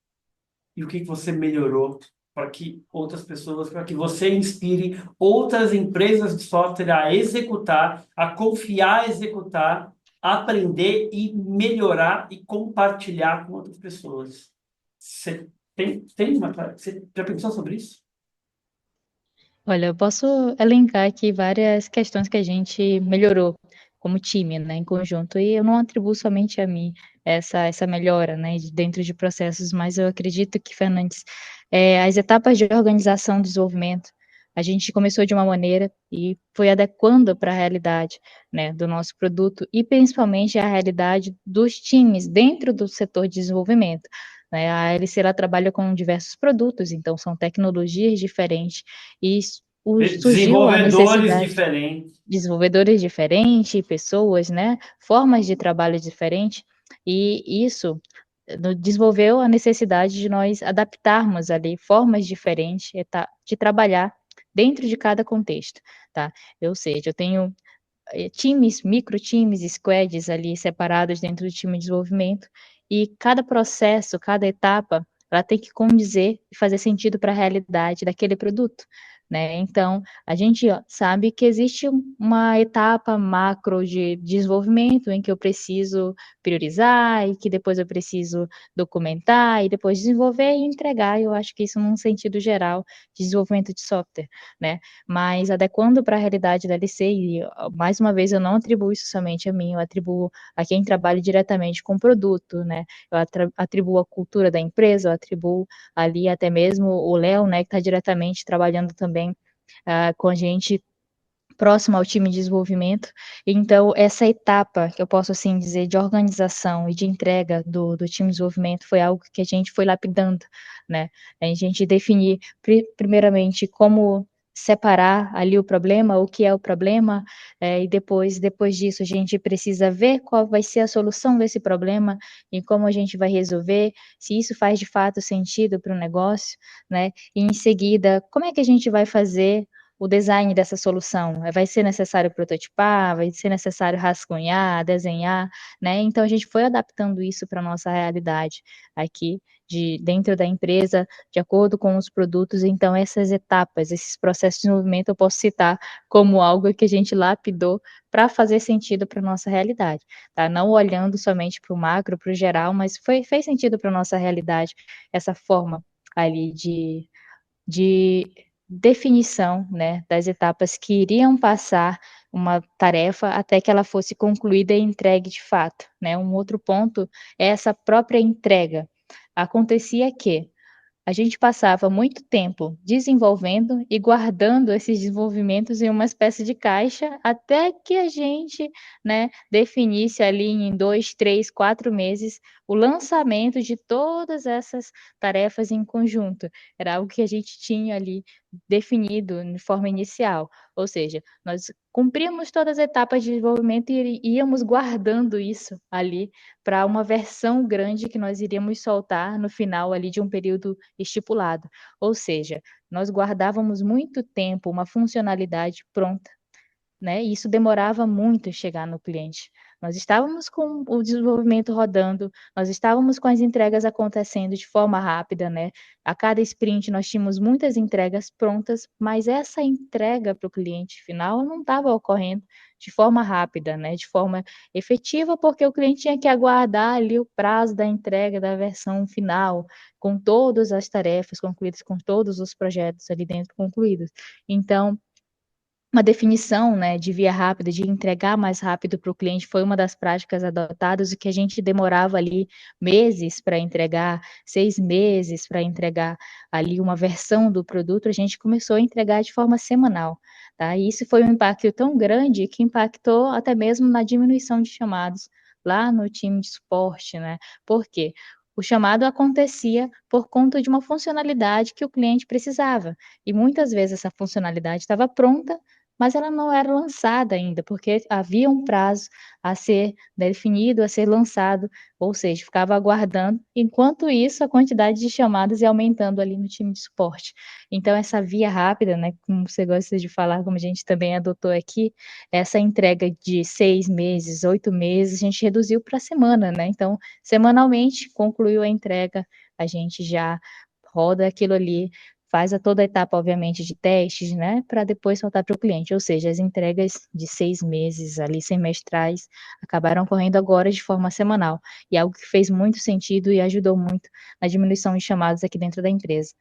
e o que que você melhorou para que outras pessoas, para que você inspire outras empresas de software a executar, a confiar, a executar, aprender e melhorar e compartilhar com outras pessoas. Você você já pensou sobre isso? Olha, eu posso elencar aqui várias questões que a gente melhorou como time, né, em conjunto, e eu não atribuo somente a mim essa melhora, né, dentro de processos, mas eu acredito que, Fernandes, as etapas de organização, desenvolvimento, a gente começou de uma maneira e foi adequando para a realidade, né, do nosso produto e principalmente a realidade dos times dentro do setor de desenvolvimento, né. A LC ela trabalha com diversos produtos, então são tecnologias diferentes e surgiu a Desenvolvedores necessidade, diferentes. desenvolvedores diferentes, pessoas, né, formas de trabalho diferentes, e isso desenvolveu a necessidade de nós adaptarmos ali formas diferentes de trabalhar dentro de cada contexto, tá? Ou seja, eu tenho times, micro times, squads ali separados dentro do time de desenvolvimento, e cada processo, cada etapa, ela tem que condizer e fazer sentido para a realidade daquele produto, né. Então, a gente sabe que existe uma etapa macro de desenvolvimento em que eu preciso priorizar e que depois eu preciso documentar e depois desenvolver e entregar, eu acho que isso num sentido geral de desenvolvimento de software, né. Mas adequando para a realidade da LC e, mais uma vez, eu não atribuo isso somente a mim, eu atribuo a quem trabalha diretamente com o produto, né, eu atribuo a cultura da empresa, eu atribuo ali até mesmo o Léo, né, que está diretamente trabalhando também, com a gente, próximo ao time de desenvolvimento. Então essa etapa, que eu posso, assim dizer, de organização e de entrega do time de desenvolvimento foi algo que a gente foi lapidando, né. A gente definir primeiramente como separar ali o problema, o que é o problema, e depois disso a gente precisa ver qual vai ser a solução desse problema e como a gente vai resolver, se isso faz de fato sentido para o negócio, né. E em seguida, como é que a gente vai fazer o design dessa solução? Vai ser necessário prototipar, vai ser necessário rascunhar, desenhar, né? Então a gente foi adaptando isso para a nossa realidade aqui de dentro da empresa, de acordo com os produtos. Então essas etapas, esses processos de desenvolvimento eu posso citar como algo que a gente lapidou para fazer sentido para a nossa realidade, tá? Não olhando somente para o macro, para o geral, mas fez sentido para a nossa realidade essa forma ali de definição, né, das etapas que iriam passar uma tarefa até que ela fosse concluída e entregue de fato, né. Um outro ponto é essa própria entrega. Acontecia que a gente passava muito tempo desenvolvendo e guardando esses desenvolvimentos em uma espécie de caixa, até que a gente, né, definisse ali em 2, 3, 4 meses o lançamento de todas essas tarefas em conjunto. Era algo que a gente tinha ali definido de forma inicial, ou seja, nós cumpríamos todas as etapas de desenvolvimento e íamos guardando isso ali para uma versão grande que nós iríamos soltar no final ali de um período estipulado. Ou seja, nós guardávamos muito tempo uma funcionalidade pronta, né, e isso demorava muito chegar no cliente. Nós estávamos com o desenvolvimento rodando, nós estávamos com as entregas acontecendo de forma rápida, né, a cada sprint nós tínhamos muitas entregas prontas, mas essa entrega para o cliente final não estava ocorrendo de forma rápida, né, de forma efetiva, porque o cliente tinha que aguardar ali o prazo da entrega da versão final, com todas as tarefas concluídas, com todos os projetos ali dentro concluídos. Então, uma definição, né, de via rápida, de entregar mais rápido para o cliente foi uma das práticas adotadas, o que a gente demorava ali meses para entregar, 6 meses para entregar ali uma versão do produto, a gente começou a entregar de forma semanal, tá. E isso foi um impacto tão grande que impactou até mesmo na diminuição de chamados lá no time de suporte, né. Por quê? O chamado acontecia por conta de uma funcionalidade que o cliente precisava, e muitas vezes essa funcionalidade estava pronta, mas ela não era lançada ainda, porque havia um prazo a ser definido, a ser lançado, ou seja, ficava aguardando. Enquanto isso, a quantidade de chamadas ia aumentando ali no time de suporte. Então essa via rápida, né, como você gosta de falar, como a gente também adotou aqui, essa entrega de 6 meses, 8 meses, a gente reduziu para semana, né. Então, semanalmente, concluiu a entrega, a gente já roda aquilo ali, faz toda a etapa, obviamente, de testes, né, para depois soltar para o cliente, ou seja, as entregas de 6 meses ali, semestrais, acabaram ocorrendo agora de forma semanal, e é algo que fez muito sentido e ajudou muito na diminuição de chamados aqui dentro da empresa.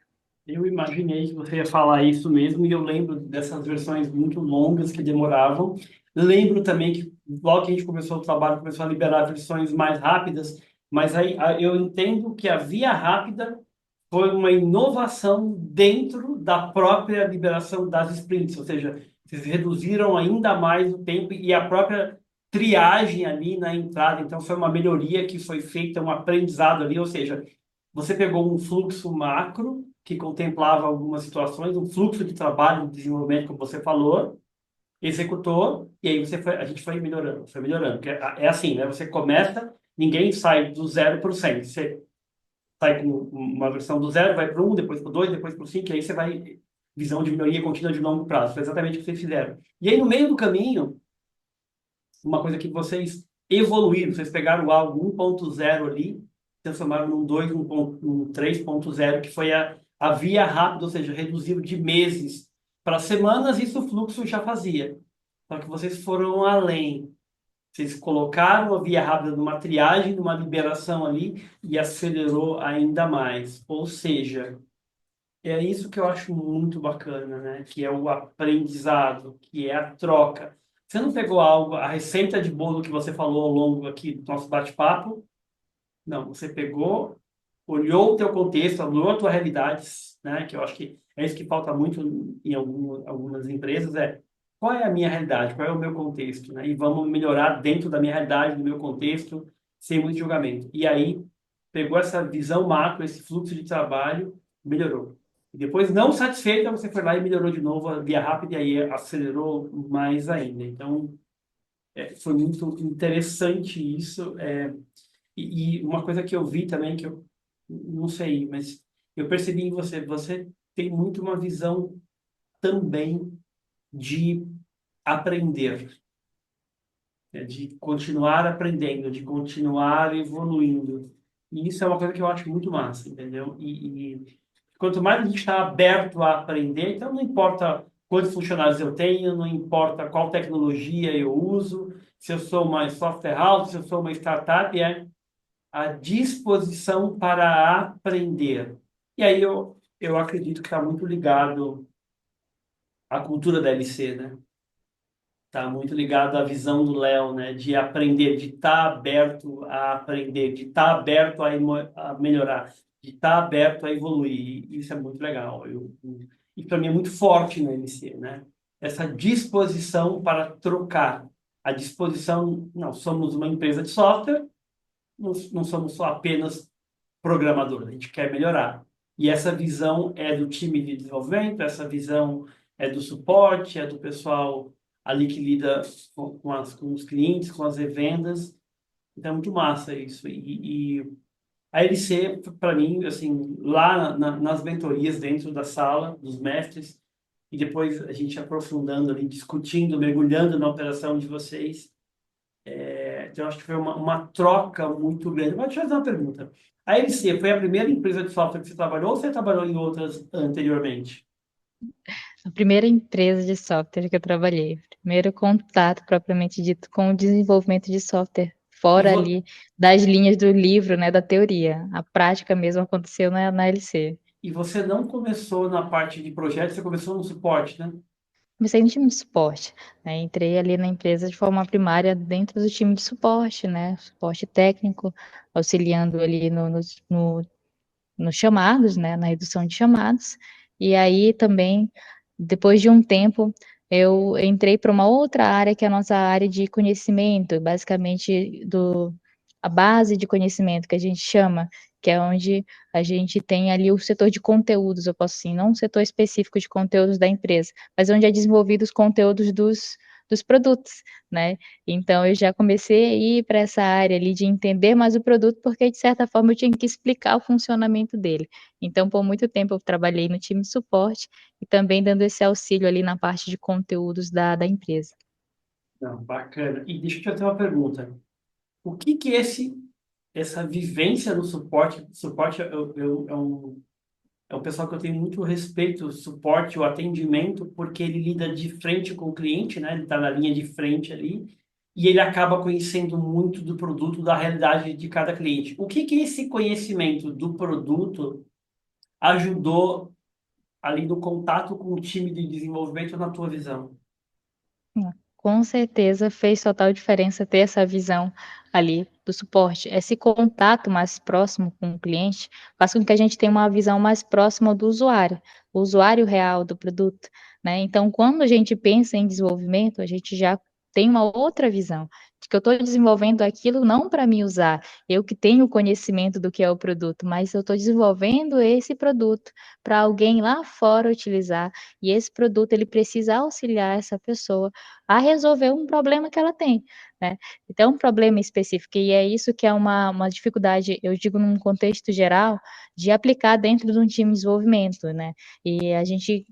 Eu imaginei que você ia falar isso mesmo, e eu lembro dessas versões muito longas que demoravam. Lembro também que, logo que a gente começou o trabalho, começou a liberar versões mais rápidas, mas aí eu entendo que a via rápida foi uma inovação dentro da própria liberação das sprints, ou seja, vocês reduziram ainda mais o tempo e a própria triagem ali na entrada. Então, foi uma melhoria que foi feita, um aprendizado ali, ou seja, você pegou um fluxo macro que contemplava algumas situações, um fluxo de trabalho, de desenvolvimento, como você falou, executou, e aí a gente foi melhorando, foi melhorando. Porque é assim, né? Você começa, ninguém sai do 0%. Você sai com uma versão do zero, vai para o 1, depois para o 2, depois para o 5, e aí você vai, visão de melhoria contínua de longo prazo. Foi exatamente o que vocês fizeram. E aí, no meio do caminho, uma coisa que vocês evoluíram, vocês pegaram algo 1.0 ali, transformaram num 2, num 3.0, que foi a via rápida, ou seja, reduziu de meses para semanas, isso o fluxo já fazia. Só que vocês foram além. Vocês colocaram a via rápida numa triagem, numa liberação ali e acelerou ainda mais. Ou seja, é isso que eu acho muito bacana, né? Que é o aprendizado, que é a troca. Você não pegou algo, a receita de bolo que você falou ao longo aqui do nosso bate-papo? Não, você pegou, olhou o teu contexto, olhou a tua realidade, né? Que eu acho que é isso que falta muito em algumas empresas, é qual é a minha realidade, qual é o meu contexto, né? E vamos melhorar dentro da minha realidade, do meu contexto, sem muito julgamento. E aí, pegou essa visão macro, esse fluxo de trabalho, melhorou. E depois, não satisfeita, você foi lá e melhorou de novo a via rápida e aí acelerou mais ainda. Então, foi muito interessante isso. E uma coisa que eu vi também, que eu não sei, mas eu percebi em você, você tem muito uma visão também. de aprender, né? De continuar aprendendo, de continuar evoluindo. E isso é uma coisa que eu acho muito massa, entendeu? E quanto mais a gente está aberto a aprender, então não importa quantos funcionários eu tenho, não importa qual tecnologia eu uso, se eu sou uma software house, se eu sou uma startup, é a disposição para aprender. E aí eu acredito que está muito ligado à cultura da LC, né? Está muito ligado à visão do Léo, né? De aprender, de estar aberto a aprender, de estar aberto a melhorar, de estar aberto a evoluir. E isso é muito legal. E para mim é muito forte no LC, né? Essa disposição para trocar. A disposição, não, somos uma empresa de software, não somos só apenas programadores, a gente quer melhorar. E essa visão é do time de desenvolvimento, essa visão é do suporte, é do pessoal ali que lida com os clientes, com as revendas. Então é muito massa isso. E a LC, para mim, assim, lá nas mentorias dentro da sala, dos mestres, e depois a gente aprofundando ali, discutindo, mergulhando na operação de vocês, então, eu acho que foi uma troca muito grande. Mas deixa eu fazer uma pergunta. A LC foi a primeira empresa de software que você trabalhou ou você trabalhou em outras anteriormente? A primeira empresa de software que eu trabalhei, primeiro contato propriamente dito com o desenvolvimento de software, E, fora vo, ali das linhas do livro, né, da teoria. A prática mesmo aconteceu na LC. e você não começou na parte de projetos, você começou no suporte, né? Comecei no time de suporte, né, entrei ali na empresa de forma primária dentro do time de suporte, né, suporte técnico, auxiliando ali nos chamados, né, na redução de chamados. E aí também, depois de um tempo, eu entrei para uma outra área, que é a nossa área de conhecimento, basicamente a base de conhecimento que a gente chama, que é onde a gente tem ali o setor de conteúdos, eu posso assim, não um setor específico de conteúdos da empresa, mas onde é desenvolvido os conteúdos dos produtos, né? Então eu já comecei a ir para essa área ali de entender mais o produto, porque de certa forma eu tinha que explicar o funcionamento dele. Então, por muito tempo eu trabalhei no time de suporte e também dando esse auxílio ali na parte de conteúdos da empresa. Não, bacana. E deixa eu te fazer uma pergunta. O que que essa vivência no suporte, suporte é um pessoal que eu tenho muito respeito, o suporte, o atendimento, porque ele lida de frente com o cliente, né? Ele está na linha de frente ali, e ele acaba conhecendo muito do produto, da realidade de cada cliente. O que que esse conhecimento do produto ajudou ali no contato com o time de desenvolvimento na tua visão? Com certeza fez total diferença ter essa visão ali do suporte. Esse contato mais próximo com o cliente faz com que a gente tenha uma visão mais próxima do usuário, o usuário real do produto, né? Então, quando a gente pensa em desenvolvimento, a gente já tem uma outra visão, de que eu estou desenvolvendo aquilo não para me usar, eu que tenho o conhecimento do que é o produto, mas eu estou desenvolvendo esse produto para alguém lá fora utilizar, e esse produto ele precisa auxiliar essa pessoa a resolver um problema que ela tem, né. Então, um problema específico, e é isso que é uma dificuldade, eu digo num contexto geral, de aplicar dentro de um time de desenvolvimento, né. E a gente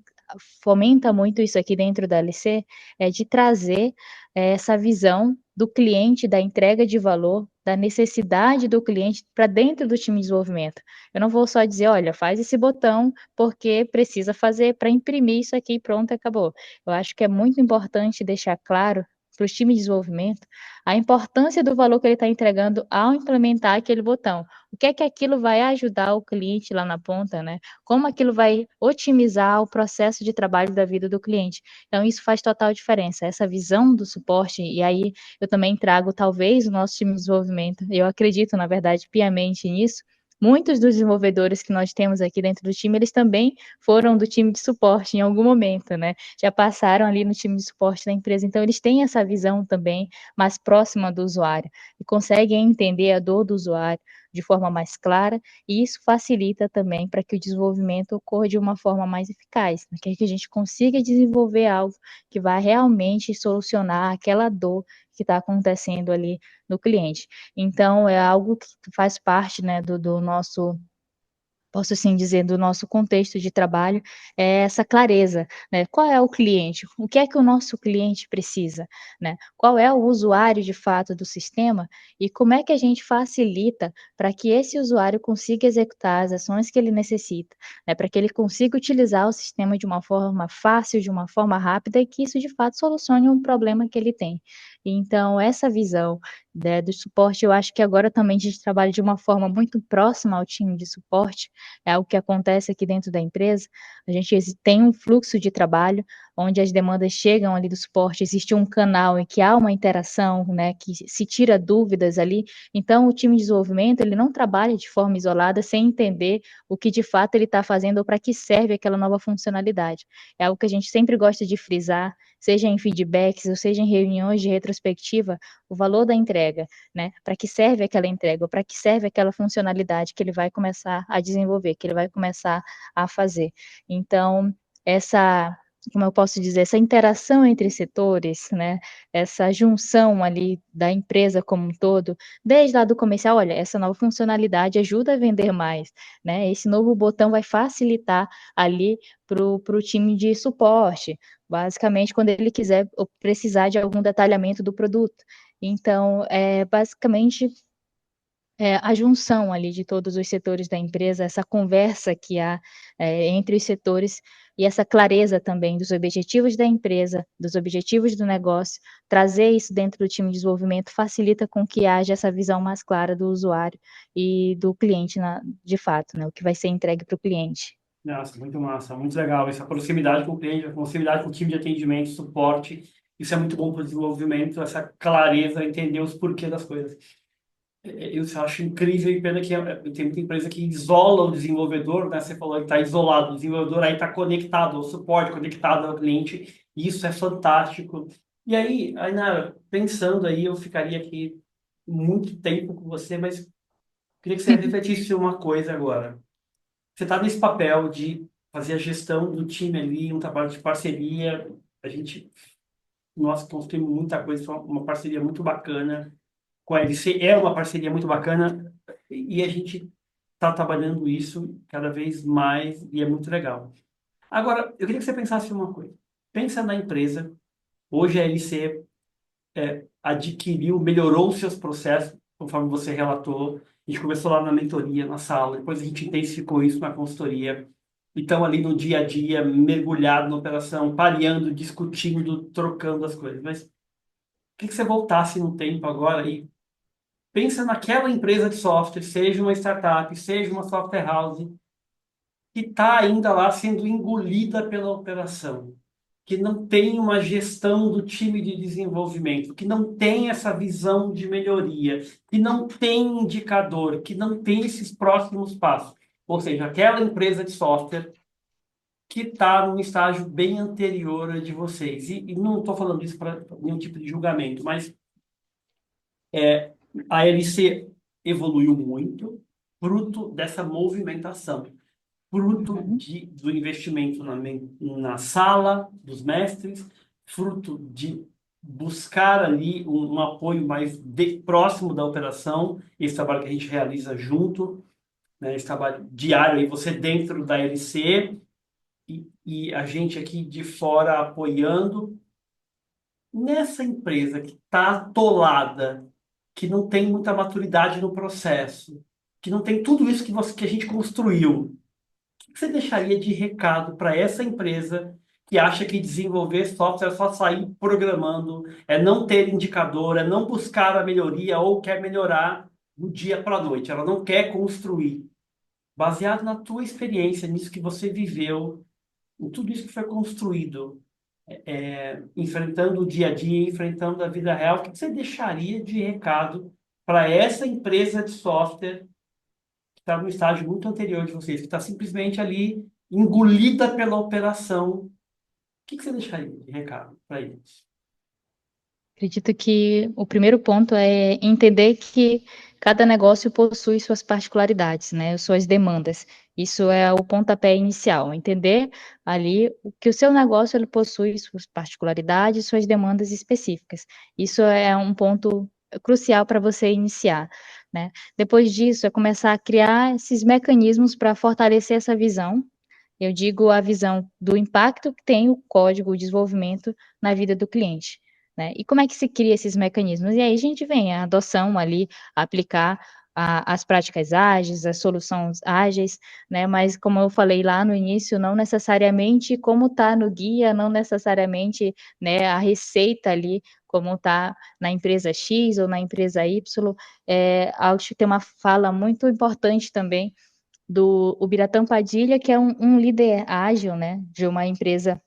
fomenta muito isso aqui dentro da LC, é de trazer, essa visão do cliente, da entrega de valor, da necessidade do cliente para dentro do time de desenvolvimento. Eu não vou só dizer: "Olha, faz esse botão, porque precisa fazer para imprimir isso aqui e pronto, acabou". Eu acho que é muito importante deixar claro para os times de desenvolvimento a importância do valor que ele está entregando ao implementar aquele botão. O que é que aquilo vai ajudar o cliente lá na ponta, né? Como aquilo vai otimizar o processo de trabalho da vida do cliente. Então, isso faz total diferença. Essa visão do suporte, e aí eu também trago, talvez, o nosso time de desenvolvimento. Eu acredito, na verdade, piamente nisso. Muitos dos desenvolvedores que nós temos aqui dentro do time, eles também foram do time de suporte em algum momento, né? Já passaram ali no time de suporte da empresa, então eles têm essa visão também mais próxima do usuário e conseguem entender a dor do usuário de forma mais clara, e isso facilita também para que o desenvolvimento ocorra de uma forma mais eficaz, né? Que a gente consiga desenvolver algo que vai realmente solucionar aquela dor que está acontecendo ali no cliente. Então, é algo que faz parte, né, do nosso posso assim dizer, do nosso contexto de trabalho, é essa clareza, né? Qual é o cliente? O que é que o nosso cliente precisa, né? Qual é o usuário de fato do sistema e como é que a gente facilita para que esse usuário consiga executar as ações que ele necessita, né? Para que ele consiga utilizar o sistema de uma forma fácil, de uma forma rápida e que isso de fato solucione um problema que ele tem. Então, essa visão, né, do suporte, eu acho que agora também a gente trabalha de uma forma muito próxima ao time de suporte, é algo que acontece aqui dentro da empresa. A gente tem um fluxo de trabalho, onde as demandas chegam ali do suporte, existe um canal em que há uma interação, né, que se tira dúvidas ali. Então, o time de desenvolvimento, ele não trabalha de forma isolada, sem entender o que de fato ele está fazendo ou para que serve aquela nova funcionalidade. É algo que a gente sempre gosta de frisar, seja em feedbacks ou seja em reuniões de retrospectiva, o valor da entrega, né? Para que serve aquela entrega, ou para que serve aquela funcionalidade que ele vai começar a desenvolver, que ele vai começar a fazer. Então, essa, como eu posso dizer, essa interação entre setores, né? Essa junção ali da empresa como um todo, desde lá do comercial, olha, essa nova funcionalidade ajuda a vender mais, né? Esse novo botão vai facilitar ali para o time de suporte, basicamente quando ele quiser ou precisar de algum detalhamento do produto. Então, basicamente, a junção ali de todos os setores da empresa, essa conversa que há, entre os setores e essa clareza também dos objetivos da empresa, dos objetivos do negócio, trazer isso dentro do time de desenvolvimento facilita com que haja essa visão mais clara do usuário e do cliente de fato, né, o que vai ser entregue para o cliente. Nossa, muito massa, muito legal. Essa proximidade com o cliente, a proximidade com o time de atendimento, suporte, isso é muito bom para o desenvolvimento, essa clareza, entender os porquês das coisas. Eu acho incrível e pena que tem muita empresa que isola o desenvolvedor, né? Você falou que está isolado, o desenvolvedor aí está conectado ao suporte, conectado ao cliente, e isso é fantástico. E aí, Ainara, pensando aí, eu ficaria aqui muito tempo com você, mas queria que você refletisse uma coisa agora. Você está nesse papel de fazer a gestão do time ali, um trabalho de parceria. A gente, nós construímos muita coisa, foi uma parceria muito bacana com a LC, é uma parceria muito bacana e a gente está trabalhando isso cada vez mais e é muito legal. Agora, eu queria que você pensasse uma coisa. Pensa na empresa. Hoje a LC adquiriu, melhorou os seus processos, conforme você relatou. A gente começou lá na mentoria, na sala, depois a gente intensificou isso na consultoria. Então, ali no dia a dia, mergulhado na operação, pareando, discutindo, trocando as coisas. Mas que você voltasse no tempo agora e pensa naquela empresa de software, seja uma startup, seja uma software house, que está ainda lá sendo engolida pela operação, que não tem uma gestão do time de desenvolvimento, que não tem essa visão de melhoria, que não tem indicador, que não tem esses próximos passos. Ou seja, aquela empresa de software que está num estágio bem anterior a de vocês. E não estou falando isso para nenhum tipo de julgamento, mas a LC evoluiu muito, fruto dessa movimentação, fruto Uhum. do investimento na sala dos mestres, fruto de buscar ali um apoio mais próximo da operação, esse trabalho que a gente realiza junto, né, esse trabalho diário, aí você dentro da LC e a gente aqui de fora apoiando. Nessa empresa que está atolada, que não tem muita maturidade no processo, que não tem tudo isso que a gente construiu, o que você deixaria de recado para essa empresa que acha que desenvolver software é só sair programando, é não ter indicador, é não buscar a melhoria ou quer melhorar do dia para a noite, ela não quer construir. Baseado na tua experiência, nisso que você viveu, em tudo isso que foi construído, enfrentando o dia a dia, enfrentando a vida real, o que você deixaria de recado para essa empresa de software que está no estágio muito anterior de vocês, que está simplesmente ali engolida pela operação? O que você deixaria de recado para eles? Acredito que o primeiro ponto é entender que cada negócio possui suas particularidades, né, suas demandas. Isso é o pontapé inicial, entender ali o que o seu negócio ele possui suas particularidades, suas demandas específicas. Isso é um ponto crucial para você iniciar, né? Depois disso, é começar a criar esses mecanismos para fortalecer essa visão. Eu digo a visão do impacto que tem o código, o desenvolvimento na vida do cliente, né? E como é que se cria esses mecanismos? E aí a gente vem a adoção ali, aplicar as práticas ágeis, as soluções ágeis, né? Mas como eu falei lá no início, não necessariamente como está no guia, não necessariamente, né, a receita ali, como está na empresa X ou na empresa Y. Acho que tem uma fala muito importante também do Ubiratã Padilha, que é um líder ágil, né, de uma empresa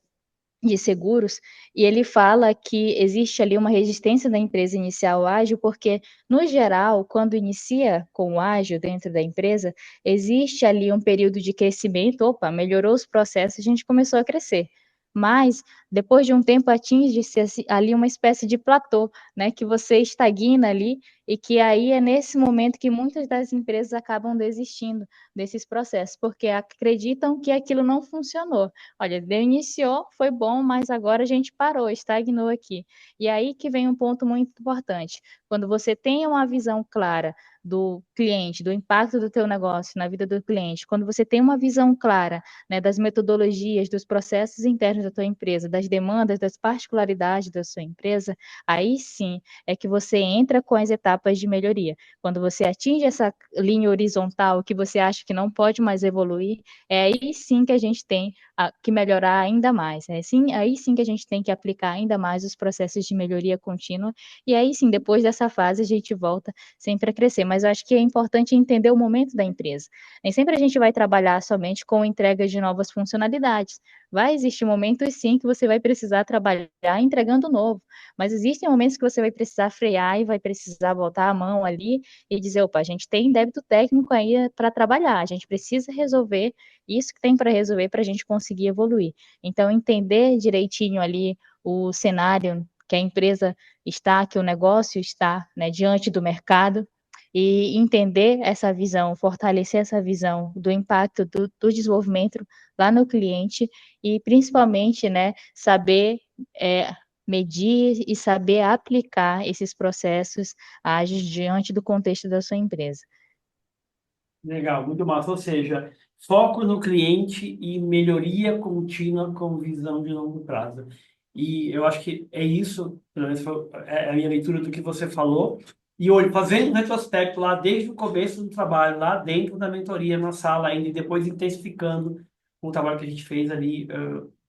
de seguros, e ele fala que existe ali uma resistência da empresa iniciar o ágil, porque, no geral, quando inicia com o ágil dentro da empresa, existe ali um período de crescimento, opa, melhorou os processos, a gente começou a crescer. Mas, depois de um tempo, atinge-se ali uma espécie de platô, né, que você estagna ali, e que aí é nesse momento que muitas das empresas acabam desistindo desses processos, porque acreditam que aquilo não funcionou. Olha, deu iniciou, foi bom, mas agora a gente parou, estagnou aqui. E aí que vem um ponto muito importante. Quando você tem uma visão clara do cliente, do impacto do teu negócio na vida do cliente, quando você tem uma visão clara, né, das metodologias, dos processos internos da tua empresa, das demandas, das particularidades da sua empresa, aí sim é que você entra com as etapas de melhoria. Quando você atinge essa linha horizontal que você acha que não pode mais evoluir, é aí sim que a gente tem que melhorar ainda mais. Aí sim que a gente tem que aplicar ainda mais os processos de melhoria contínua, e aí sim, depois dessa fase, a gente volta sempre a crescer. Mas eu acho que é importante entender o momento da empresa. Nem sempre a gente vai trabalhar somente com entrega de novas funcionalidades. Vai existir momentos sim que você vai precisar trabalhar entregando novo, mas existem momentos que você vai precisar frear e vai precisar botar a mão ali e dizer, opa, a gente tem débito técnico aí para trabalhar, a gente precisa resolver isso que tem para resolver para a gente conseguir evoluir. Então, entender direitinho ali o cenário que a empresa está, que o negócio está, né, diante do mercado, e entender essa visão, fortalecer essa visão do impacto do desenvolvimento lá no cliente e, principalmente, né, saber medir e saber aplicar esses processos ágeis diante do contexto da sua empresa. Legal, muito massa. Ou seja, foco no cliente e melhoria contínua com visão de longo prazo. E eu acho que é isso, pelo menos é a minha leitura do que você falou. E olha, fazendo um retrospecto lá desde o começo do trabalho, lá dentro da mentoria, na sala ainda, e depois intensificando o trabalho que a gente fez ali,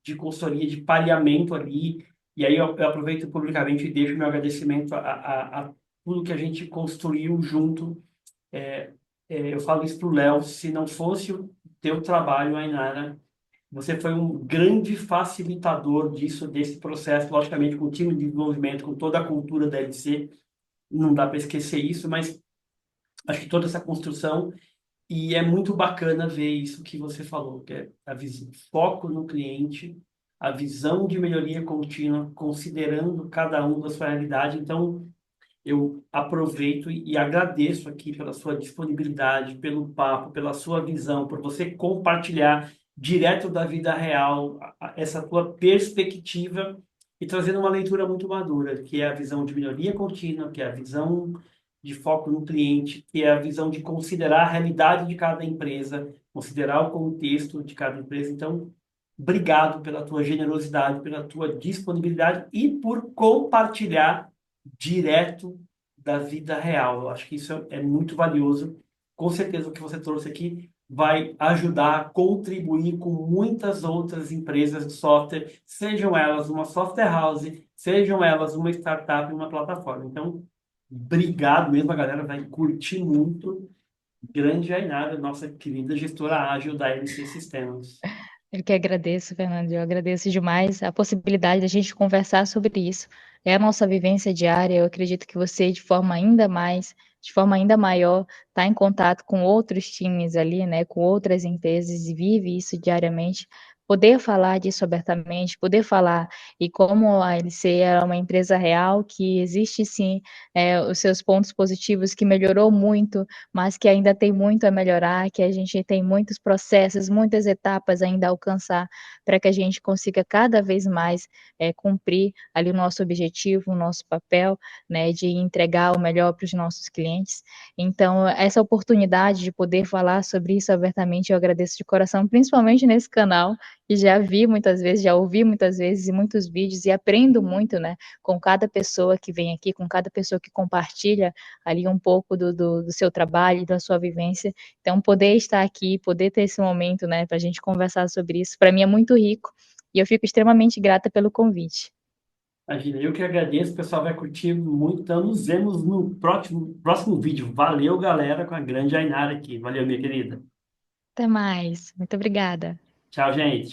de consultoria, de pareamento ali. E aí eu aproveito publicamente e deixo meu agradecimento a tudo que a gente construiu junto. É, eu falo isso para o Léo, se não fosse o teu trabalho, Ainara, você foi um grande facilitador disso, desse processo, logicamente com o time de desenvolvimento, com toda a cultura da LC, não dá para esquecer isso, mas acho que toda essa construção, e é muito bacana ver isso que você falou, que é a visão, foco no cliente, a visão de melhoria contínua, considerando cada um da sua realidade. Então, eu aproveito e agradeço aqui pela sua disponibilidade, pelo papo, pela sua visão, por você compartilhar direto da vida real essa tua perspectiva e trazendo uma leitura muito madura, que é a visão de melhoria contínua, que é a visão de foco no cliente, que é a visão de considerar a realidade de cada empresa, considerar o contexto de cada empresa. Então, obrigado pela tua generosidade, pela tua disponibilidade e por compartilhar direto da vida real. Eu acho que isso é muito valioso. Com certeza o que você trouxe aqui vai ajudar a contribuir com muitas outras empresas de software, sejam elas uma software house, sejam elas uma startup, uma plataforma. Então, obrigado mesmo, a galera vai curtir muito. Grande Ainara, nossa querida gestora ágil da LC Sistemas. Eu que agradeço, Fernando. Eu agradeço demais a possibilidade da gente conversar sobre isso. É a nossa vivência diária. Eu acredito que você, de forma ainda mais, de forma ainda maior, está está em contato com outros times ali, né, com outras empresas e vive isso diariamente, poder falar disso abertamente, poder falar e como a LC é uma empresa real, que existe sim, os seus pontos positivos, que melhorou muito, mas que ainda tem muito a melhorar, que a gente tem muitos processos, muitas etapas ainda a alcançar, para que a gente consiga cada vez mais cumprir ali o nosso objetivo, o nosso papel, né, de entregar o melhor para os nossos clientes. Então, essa oportunidade de poder falar sobre isso abertamente, eu agradeço de coração, principalmente nesse canal, que já vi muitas vezes, já ouvi muitas vezes em muitos vídeos e aprendo muito, né, com cada pessoa que vem aqui, com cada pessoa que compartilha ali um pouco do seu trabalho, da sua vivência. Então, poder estar aqui, poder ter esse momento, né, para a gente conversar sobre isso, para mim é muito rico e eu fico extremamente grata pelo convite. Imagina, eu que agradeço, o pessoal vai curtir muito. Então, nos vemos no próximo vídeo. Valeu, galera, com a grande Ainara aqui. Valeu, minha querida. Até mais. Muito obrigada. Tchau, gente.